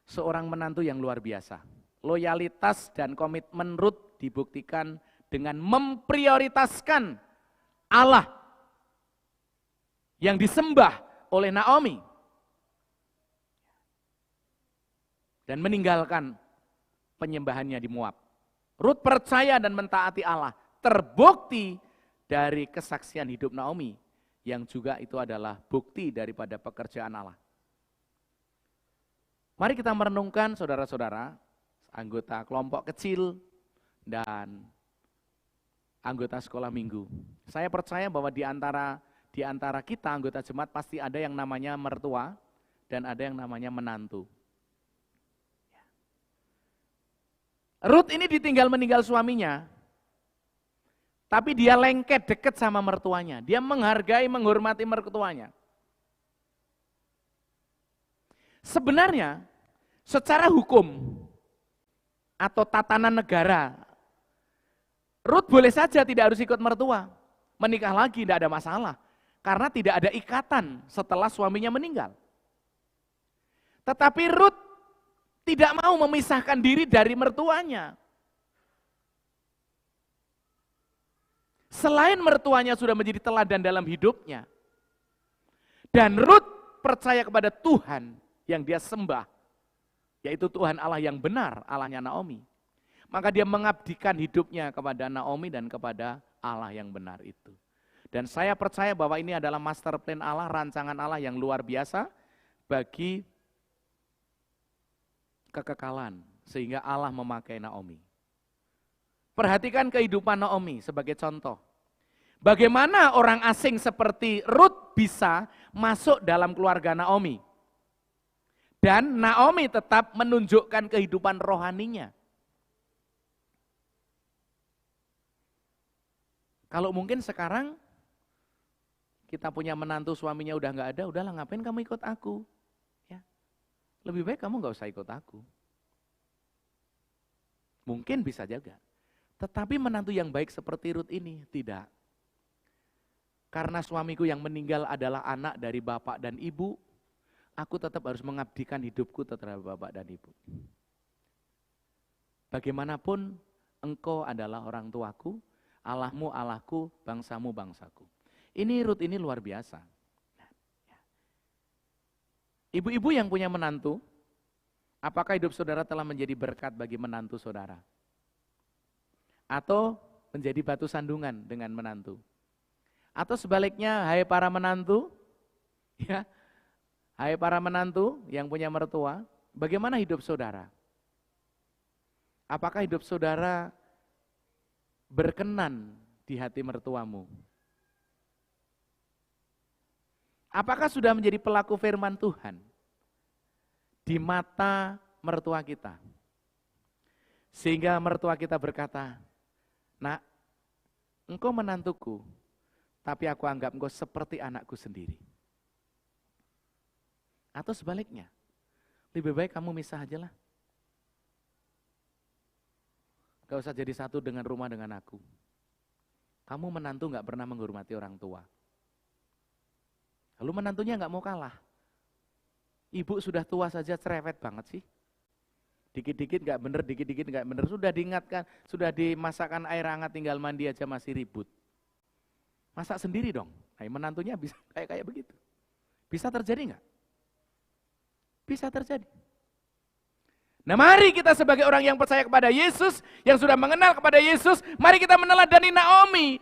Seorang menantu yang luar biasa. loyalitas dan komitmen Rut dibuktikan dengan memprioritaskan Allah yang disembah oleh Naomi dan meninggalkan penyembahannya di Moab. Rut percaya dan mentaati Allah, terbukti dari kesaksian hidup Naomi yang juga itu adalah bukti daripada pekerjaan Allah. Mari kita merenungkan saudara-saudara, anggota kelompok kecil dan anggota sekolah minggu. Saya percaya bahwa di antara kita anggota jemaat pasti ada yang namanya mertua dan ada yang namanya menantu. Rut ini ditinggal meninggal suaminya, tapi dia lengket dekat sama mertuanya. Dia menghargai, menghormati mertuanya. Sebenarnya secara hukum atau tatanan negara, Rut boleh saja tidak harus ikut mertua. Menikah lagi tidak ada masalah. Karena tidak ada ikatan setelah suaminya meninggal. Tetapi Rut tidak mau memisahkan diri dari mertuanya. Selain mertuanya sudah menjadi teladan dalam hidupnya, dan Rut percaya kepada Tuhan yang dia sembah, yaitu Tuhan Allah yang benar, Allahnya Naomi. Maka dia mengabdikan hidupnya kepada Naomi dan kepada Allah yang benar itu. Dan saya percaya bahwa ini adalah master plan Allah, rancangan Allah yang luar biasa bagi kekekalan, sehingga Allah memakai Naomi. Perhatikan kehidupan Naomi sebagai contoh. Bagaimana orang asing seperti Rut bisa masuk dalam keluarga Naomi. Dan Naomi tetap menunjukkan kehidupan rohaninya. Kalau mungkin sekarang kita punya menantu suaminya udah nggak ada, udahlah ngapain kamu ikut aku? Ya, lebih baik kamu nggak usah ikut aku. Mungkin bisa jaga. Tetapi menantu yang baik seperti Rut ini tidak. Karena suamiku yang meninggal adalah anak dari bapak dan ibu, aku tetap harus mengabdikan hidupku terhadap bapak dan ibu. Bagaimanapun engkau adalah orang tuaku, Allahmu Allahku, bangsamu bangsaku. Ini Rut ini luar biasa. Ibu-ibu yang punya menantu, apakah hidup saudara telah menjadi berkat bagi menantu saudara? Atau menjadi batu sandungan dengan menantu? Atau sebaliknya, hai para menantu, ya, hai para menantu yang punya mertua, bagaimana hidup saudara? Apakah hidup saudara berkenan di hati mertuamu? Apakah sudah menjadi pelaku firman Tuhan di mata mertua kita? Sehingga mertua kita berkata, "Nak, engkau menantuku, tapi aku anggap engkau seperti anakku sendiri." Atau sebaliknya, lebih baik kamu misah aja lah. Gak usah jadi satu dengan rumah dengan aku. Kamu menantu gak pernah menghormati orang tua. Lalu menantunya gak mau kalah. Ibu sudah tua saja cerewet banget sih. Dikit-dikit gak bener, dikit-dikit gak bener. Sudah diingatkan, sudah dimasakkan air hangat tinggal mandi aja masih ribut. Masak sendiri dong. Nah, menantunya bisa kayak begitu. Bisa terjadi gak? Bisa terjadi. Nah, mari kita sebagai orang yang percaya kepada Yesus, yang sudah mengenal kepada Yesus, mari kita meneladani Naomi.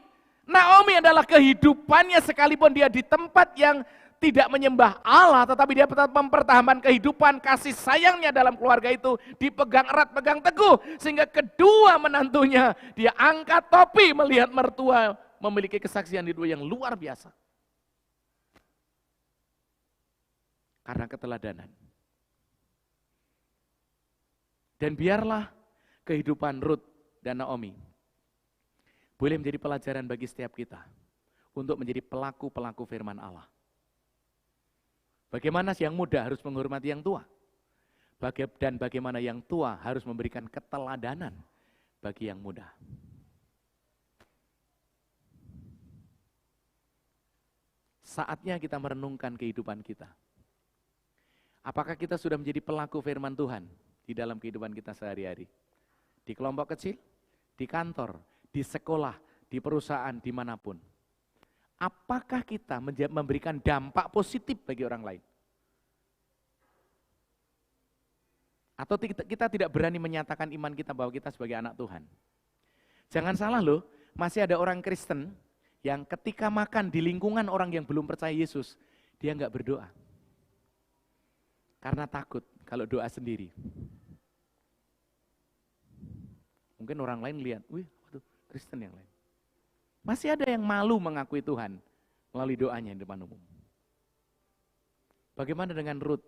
Naomi adalah kehidupannya sekalipun dia di tempat yang tidak menyembah Allah, tetapi dia tetap mempertahankan kehidupan kasih sayangnya dalam keluarga itu, dipegang erat, pegang teguh, sehingga kedua menantunya dia angkat topi melihat mertua memiliki kesaksian hidup yang luar biasa. Karena keteladanan. Dan biarlah kehidupan Rut dan Naomi boleh menjadi pelajaran bagi setiap kita untuk menjadi pelaku-pelaku firman Allah. Bagaimana yang muda harus menghormati yang tua, dan bagaimana yang tua harus memberikan keteladanan bagi yang muda. Saatnya kita merenungkan kehidupan kita. Apakah kita sudah menjadi pelaku firman Tuhan di dalam kehidupan kita sehari-hari. Di kelompok kecil, di kantor, di sekolah, di perusahaan, dimanapun. Apakah kita memberikan dampak positif bagi orang lain? Atau kita tidak berani menyatakan iman kita bahwa kita sebagai anak Tuhan? Jangan salah loh, masih ada orang Kristen yang ketika makan di lingkungan orang yang belum percaya Yesus, dia enggak berdoa. Karena takut kalau doa sendiri. Mungkin orang lain lihat, wih, waduh, Kristen yang lain. Masih ada yang malu mengakui Tuhan melalui doanya di depan umum. Bagaimana dengan Ruth?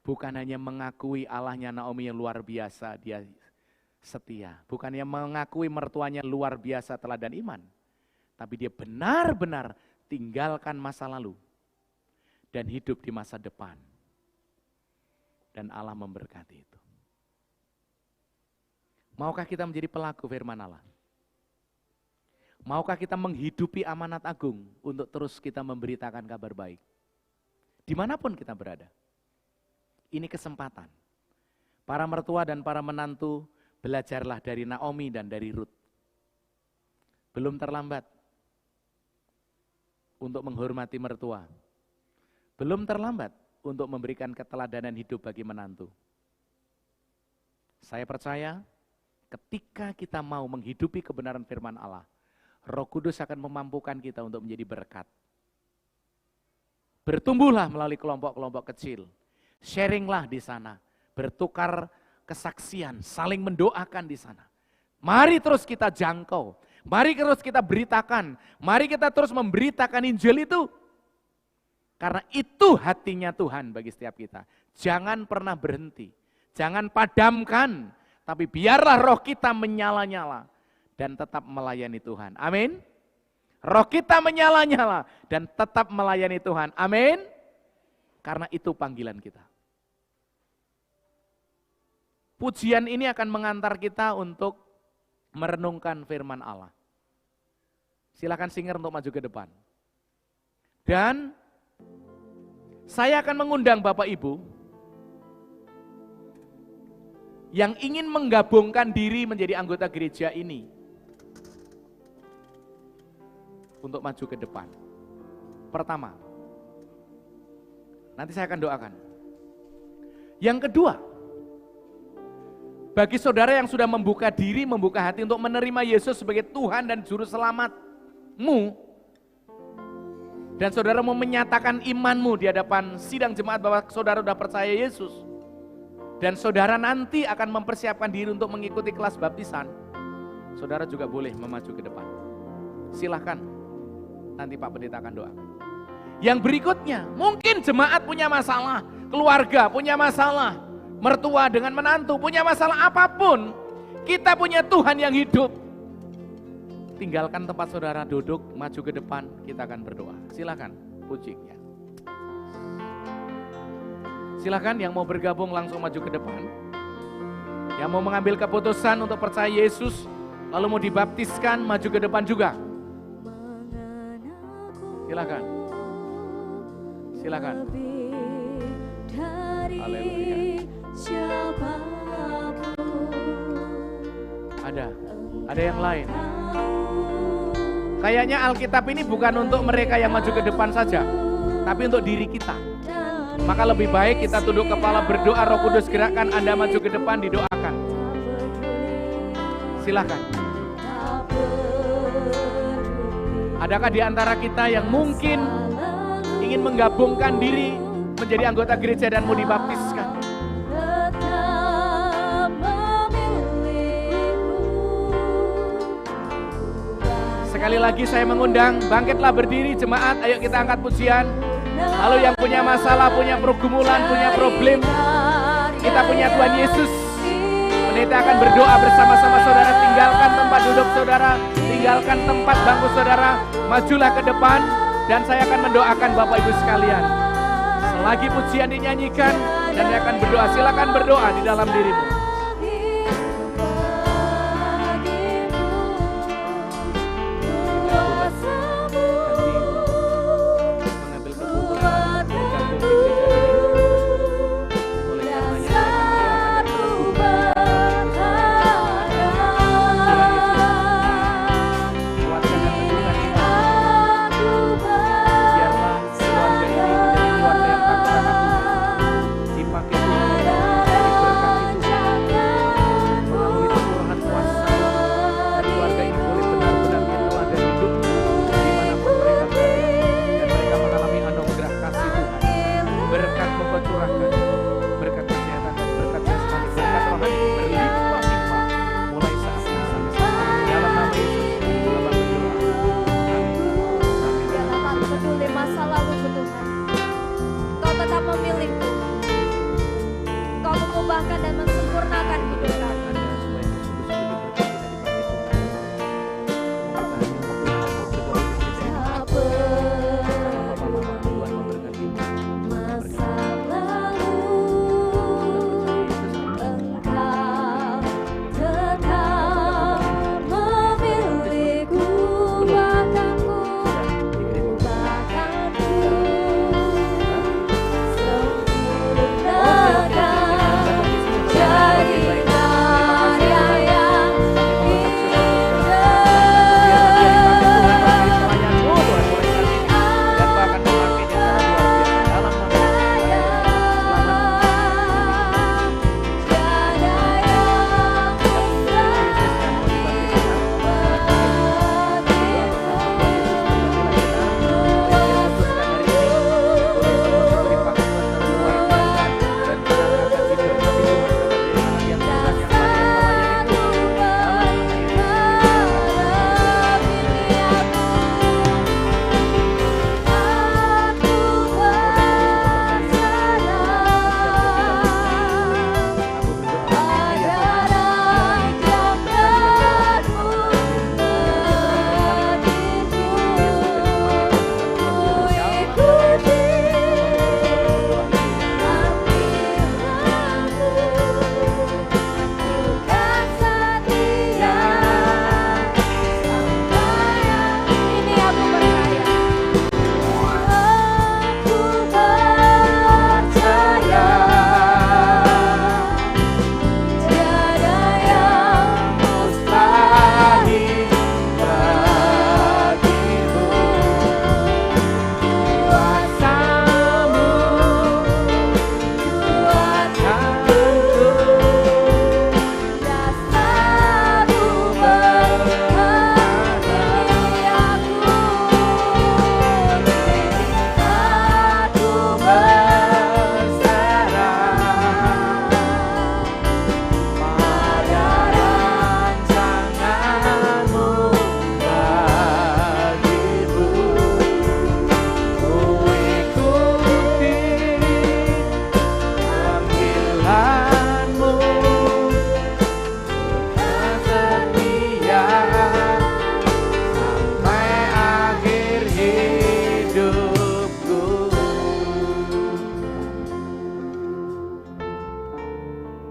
Bukan hanya mengakui Allahnya Naomi yang luar biasa, dia setia. Bukannya mengakui mertuanya luar biasa teladan iman. Tapi dia benar-benar tinggalkan masa lalu dan hidup di masa depan. Dan Allah memberkati itu. Maukah kita menjadi pelaku firman Allah? Maukah kita menghidupi amanat agung untuk terus kita memberitakan kabar baik? Dimanapun kita berada. Ini kesempatan. Para mertua dan para menantu, belajarlah dari Naomi dan dari Ruth. Belum terlambat untuk menghormati mertua. Belum terlambat untuk memberikan keteladanan hidup bagi menantu. Saya percaya ketika kita mau menghidupi kebenaran firman Allah, Roh Kudus akan memampukan kita untuk menjadi berkat. Bertumbuhlah melalui kelompok-kelompok kecil. Sharinglah di sana. Bertukar kesaksian, saling mendoakan di sana. Mari terus kita jangkau. Mari terus kita beritakan. Mari kita terus memberitakan Injil itu. Karena itu hatinya Tuhan bagi setiap kita. Jangan pernah berhenti. Jangan padamkan. Tapi biarlah roh kita menyala-nyala dan tetap melayani Tuhan. Amin. Roh kita menyala-nyala dan tetap melayani Tuhan. Amin. Karena itu panggilan kita. Pujian ini akan mengantar kita untuk merenungkan firman Allah. Silakan singer untuk maju ke depan. Dan saya akan mengundang Bapak Ibu yang ingin menggabungkan diri menjadi anggota gereja ini untuk maju ke depan. Pertama, nanti saya akan doakan. Yang kedua, bagi saudara yang sudah membuka diri, membuka hati untuk menerima Yesus sebagai Tuhan dan Juru Selamatmu, dan saudara mau menyatakan imanmu di hadapan sidang jemaat bahwa saudara sudah percaya Yesus, dan saudara nanti akan mempersiapkan diri untuk mengikuti kelas baptisan, saudara juga boleh memaju ke depan. Silahkan, nanti Pak Pendeta akan doakan. Yang berikutnya, mungkin jemaat punya masalah, keluarga punya masalah, mertua dengan menantu punya masalah apapun, kita punya Tuhan yang hidup. Tinggalkan tempat saudara duduk, maju ke depan, kita akan berdoa. Silahkan, puji ya. Silahkan yang mau bergabung langsung maju ke depan. Yang mau mengambil keputusan untuk percaya Yesus, lalu mau dibaptiskan, maju ke depan juga. Silahkan. Silahkan. Haleluya. Ada yang lain. Kayaknya Alkitab ini bukan untuk mereka yang maju ke depan saja, tapi untuk diri kita. Maka lebih baik kita tunduk kepala berdoa, Roh Kudus gerakkan Anda maju ke depan, didoakan. Silakan. Adakah di antara kita yang mungkin ingin menggabungkan diri menjadi anggota gereja dan mau dibaptiskan? Sekali lagi saya mengundang, bangkitlah berdiri jemaat, ayo kita angkat pujian. Lalu yang punya masalah, punya pergumulan, punya problem, kita punya Tuhan Yesus. Pendeta akan berdoa bersama-sama saudara. Tinggalkan tempat duduk saudara, tinggalkan tempat bangku saudara, majulah ke depan, dan saya akan mendoakan Bapak Ibu sekalian. Selagi pujian dinyanyikan, dan saya akan berdoa, silakan berdoa di dalam dirimu.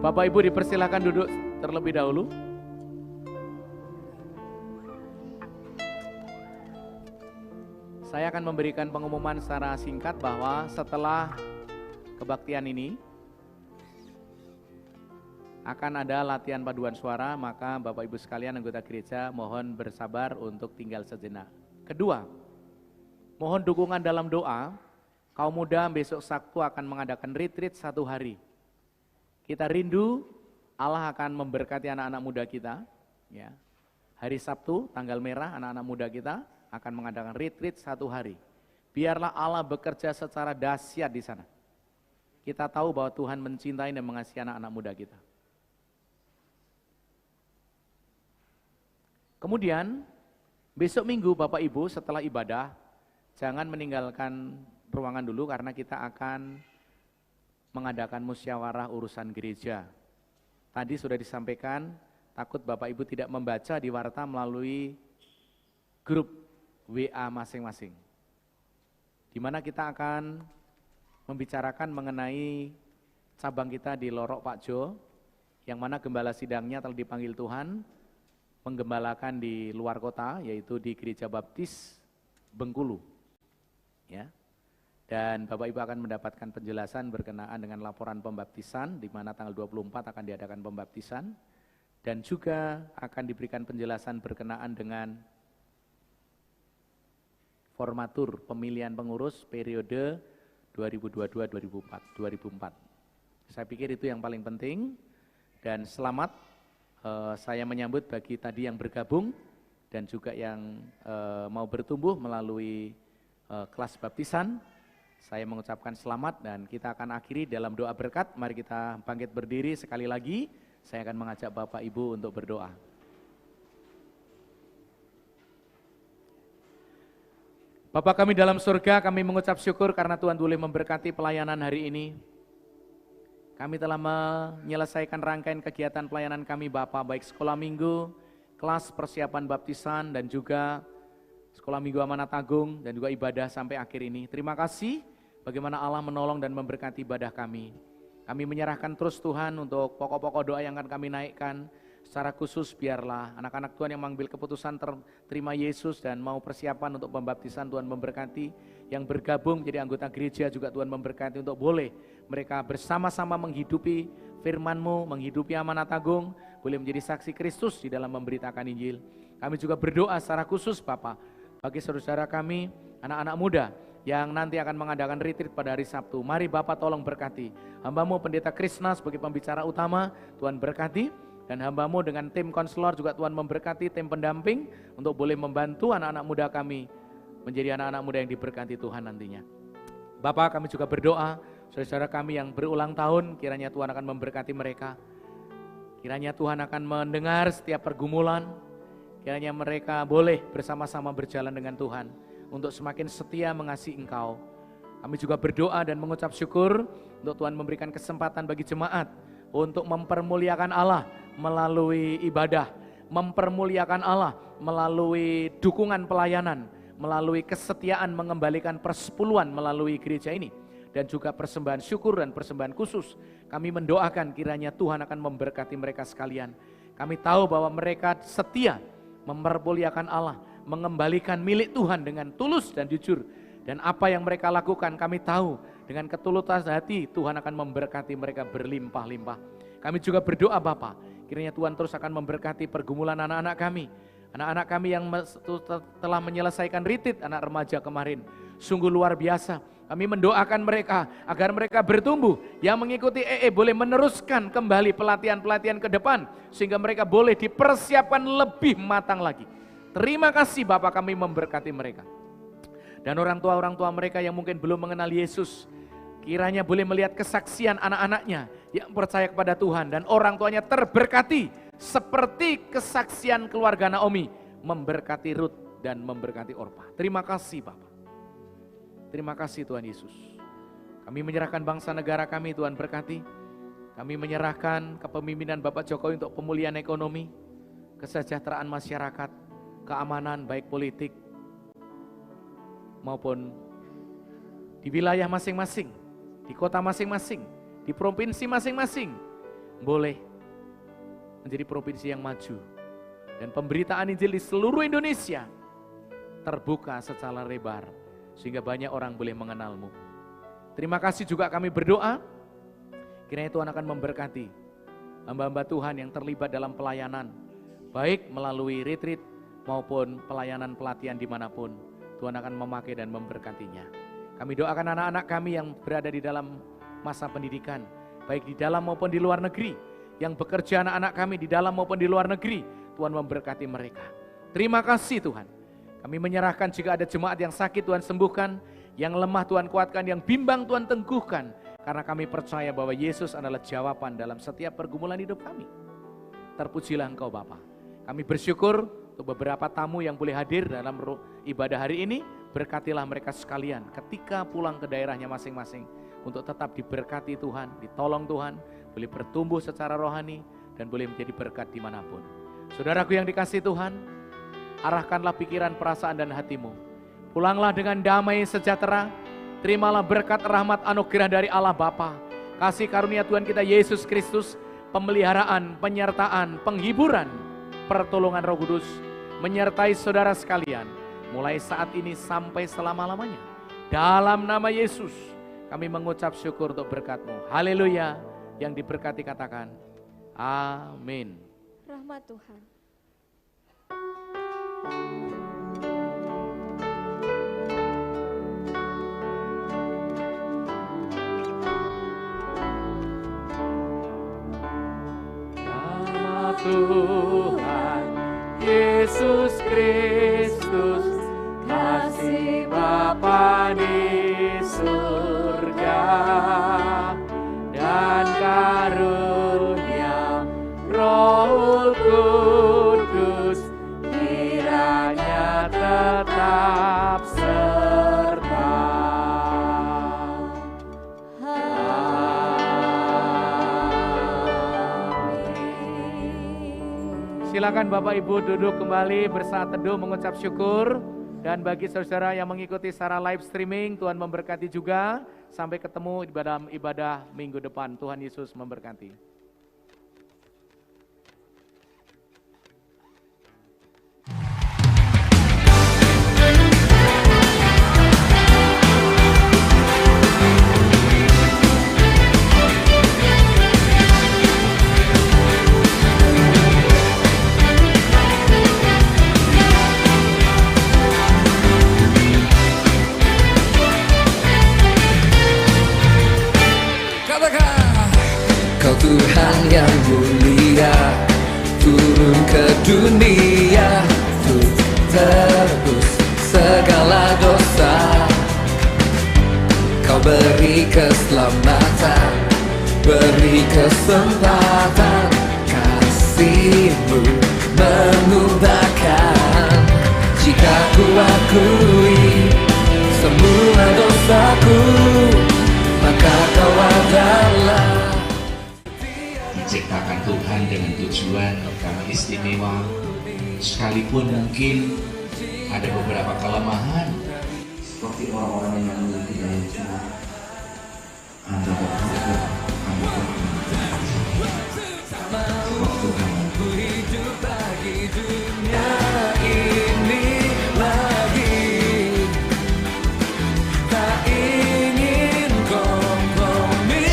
Bapak Ibu dipersilakan duduk terlebih dahulu. Saya akan memberikan pengumuman secara singkat bahwa setelah kebaktian ini akan ada latihan paduan suara, maka Bapak Ibu sekalian anggota gereja mohon bersabar untuk tinggal sejenak. Kedua, mohon dukungan dalam doa. Kaum muda besok Sabtu akan mengadakan retreat 1 hari. Kita rindu Allah akan memberkati anak-anak muda kita. Ya. Hari Sabtu, tanggal merah, anak-anak muda kita akan mengadakan retreat 1 hari. Biarlah Allah bekerja secara dahsyat di sana. Kita tahu bahwa Tuhan mencintai dan mengasihi anak-anak muda kita. Kemudian, besok Minggu Bapak Ibu setelah ibadah, jangan meninggalkan ruangan dulu karena kita akan mengadakan musyawarah urusan gereja. Tadi sudah disampaikan, takut Bapak Ibu tidak membaca di warta melalui grup WA masing-masing. Di mana kita akan membicarakan mengenai cabang kita di Lorok Pak Jo, yang mana gembala sidangnya telah dipanggil Tuhan, menggembalakan di luar kota, yaitu di Gereja Baptis Bengkulu. Ya. Dan Bapak Ibu akan mendapatkan penjelasan berkenaan dengan laporan pembaptisan, di mana tanggal 24 akan diadakan pembaptisan, dan juga akan diberikan penjelasan berkenaan dengan formatur pemilihan pengurus periode 2022-2004. Saya pikir itu yang paling penting, dan selamat saya menyambut bagi tadi yang bergabung, dan juga yang mau bertumbuh melalui kelas baptisan. Saya mengucapkan selamat dan kita akan akhiri dalam doa berkat. Mari kita bangkit berdiri sekali lagi. Saya akan mengajak Bapak Ibu untuk berdoa. Bapa kami dalam surga, kami mengucap syukur karena Tuhan boleh memberkati pelayanan hari ini. Kami telah menyelesaikan rangkaian kegiatan pelayanan kami Bapak, baik sekolah minggu, kelas persiapan baptisan, dan juga sekolah minggu amanat agung, dan juga ibadah sampai akhir ini. Terima kasih bagaimana Allah menolong dan memberkati ibadah kami. Kami menyerahkan terus Tuhan untuk pokok-pokok doa yang akan kami naikkan. Secara khusus biarlah anak-anak Tuhan yang mengambil keputusan terima Yesus dan mau persiapan untuk pembaptisan, Tuhan memberkati. Yang bergabung menjadi anggota gereja juga Tuhan memberkati untuk boleh mereka bersama-sama menghidupi firman-Mu, menghidupi amanat agung, boleh menjadi saksi Kristus di dalam memberitakan Injil. Kami juga berdoa secara khusus Bapak, bagi saudara kami, anak-anak muda yang nanti akan mengadakan retreat pada hari Sabtu. Mari Bapak tolong berkati. Hamba-Mu Pendeta Krishna sebagai pembicara utama, Tuhan berkati. Dan hamba-Mu dengan tim konselor juga Tuhan memberkati, tim pendamping untuk boleh membantu anak-anak muda kami menjadi anak-anak muda yang diberkati Tuhan nantinya. Bapak, kami juga berdoa, saudara-saudara kami yang berulang tahun, kiranya Tuhan akan memberkati mereka. Kiranya Tuhan akan mendengar setiap pergumulan, kiranya mereka boleh bersama-sama berjalan dengan Tuhan untuk semakin setia mengasihi Engkau. Kami juga berdoa dan mengucap syukur untuk Tuhan memberikan kesempatan bagi jemaat untuk mempermuliakan Allah melalui ibadah, mempermuliakan Allah melalui dukungan pelayanan, melalui kesetiaan mengembalikan persepuluhan melalui gereja ini, dan juga persembahan syukur dan persembahan khusus. Kami mendoakan kiranya Tuhan akan memberkati mereka sekalian. Kami tahu bahwa mereka setia mempermuliakan Allah, mengembalikan milik Tuhan dengan tulus dan jujur. Dan apa yang mereka lakukan kami tahu dengan ketulusan hati Tuhan akan memberkati mereka berlimpah-limpah. Kami juga berdoa Bapa, kiranya Tuhan terus akan memberkati pergumulan anak-anak kami. Anak-anak kami yang telah menyelesaikan retreat anak remaja kemarin. Sungguh luar biasa. Kami mendoakan mereka agar mereka bertumbuh. Yang mengikuti boleh meneruskan kembali pelatihan-pelatihan ke depan. Sehingga mereka boleh dipersiapkan lebih matang lagi. Terima kasih Bapak, kami memberkati mereka. Dan orang tua mereka yang mungkin belum mengenal Yesus, kiranya boleh melihat kesaksian anak-anaknya yang percaya kepada Tuhan. Dan orang tuanya terberkati seperti kesaksian keluarga Naomi memberkati Ruth dan memberkati Orpa. Terima kasih Bapak. Terima kasih Tuhan Yesus. Kami menyerahkan bangsa negara kami, Tuhan berkati. Kami menyerahkan kepemimpinan Bapak Jokowi untuk pemulihan ekonomi, kesejahteraan masyarakat, keamanan baik politik maupun di wilayah masing-masing, di kota masing-masing, di provinsi masing-masing. boleh menjadi provinsi yang maju. Dan pemberitaan Injil di seluruh Indonesia terbuka secara lebar, sehingga banyak orang boleh mengenalmu. Terima kasih juga kami berdoa, kiranya Tuhan akan memberkati hamba-hamba Tuhan yang terlibat dalam pelayanan, baik melalui retreat maupun pelayanan pelatihan dimanapun. Tuhan akan memakai dan memberkatinya. Kami doakan anak-anak kami yang berada di dalam masa pendidikan, baik di dalam maupun di luar negeri, yang bekerja anak-anak kami di dalam maupun di luar negeri, Tuhan memberkati mereka. Terima kasih Tuhan. Kami menyerahkan jika ada jemaat yang sakit Tuhan sembuhkan, yang lemah Tuhan kuatkan, yang bimbang Tuhan teguhkan. Karena kami percaya bahwa Yesus adalah jawaban dalam setiap pergumulan hidup kami. Terpujilah Engkau Bapa. Kami bersyukur untuk beberapa tamu yang boleh hadir dalam ibadah hari ini. Berkatilah mereka sekalian ketika pulang ke daerahnya masing-masing. Untuk tetap diberkati Tuhan, ditolong Tuhan, boleh bertumbuh secara rohani, dan boleh menjadi berkat dimanapun. Saudaraku yang dikasihi Tuhan, arahkanlah pikiran, perasaan, dan hatimu. Pulanglah dengan damai sejahtera, terimalah berkat rahmat anugerah dari Allah Bapa, kasih karunia Tuhan kita Yesus Kristus, pemeliharaan, penyertaan, penghiburan, pertolongan Roh Kudus, menyertai saudara sekalian, mulai saat ini sampai selama-lamanya. Dalam nama Yesus, kami mengucap syukur untuk berkat-Mu. Haleluya, yang diberkati katakan, amin. Rahmat Tuhan. Tuhan Yesus Kristus, kasih Bapa di surga, dan karunia Roh Kudus kiranya tetap serta. Silakan Bapak Ibu duduk kembali bersaat teduh mengucap syukur. Dan bagi saudara yang mengikuti secara live streaming, Tuhan memberkati juga. Sampai ketemu di dalam ibadah minggu depan. Tuhan Yesus memberkati. Kau Tuhan yang mulia, turun ke dunia untuk tebus segala dosa. Kau beri keselamatan, beri kesempatan, kasih-Mu mengubahkan. Jika ku akui semua dosaku, maka Kau adalah. Diciptakan Tuhan dengan tujuan karena istimewa, sekalipun mungkin ada beberapa kelemahan seperti orang-orang yang memiliki daya cuma Anda berpikir Anda Ku hidup bagi dunia ini lagi, tak ingin kompromi,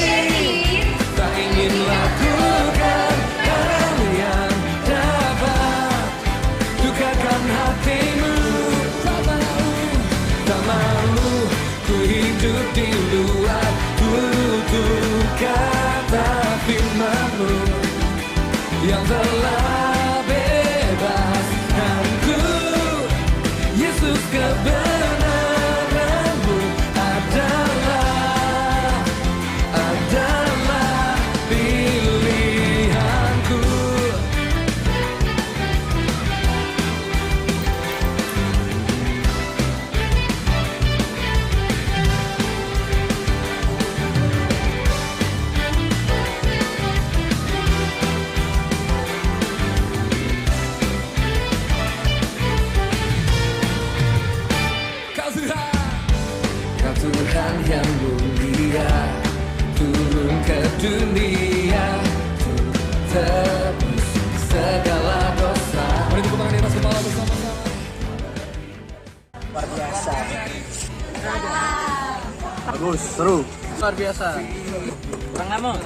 tak ingin lakukan hal yang dapat dukakan hatimu. Tak mau ku hidup di luar tutur kata firman-Mu yang telah bebaskanku. Yesus, kebenaran-Mu adalah pilihanku. Kau Tuhan yang mulia, turun ke dunia untuk Bagus, seru. Luar biasa. Bang Namo.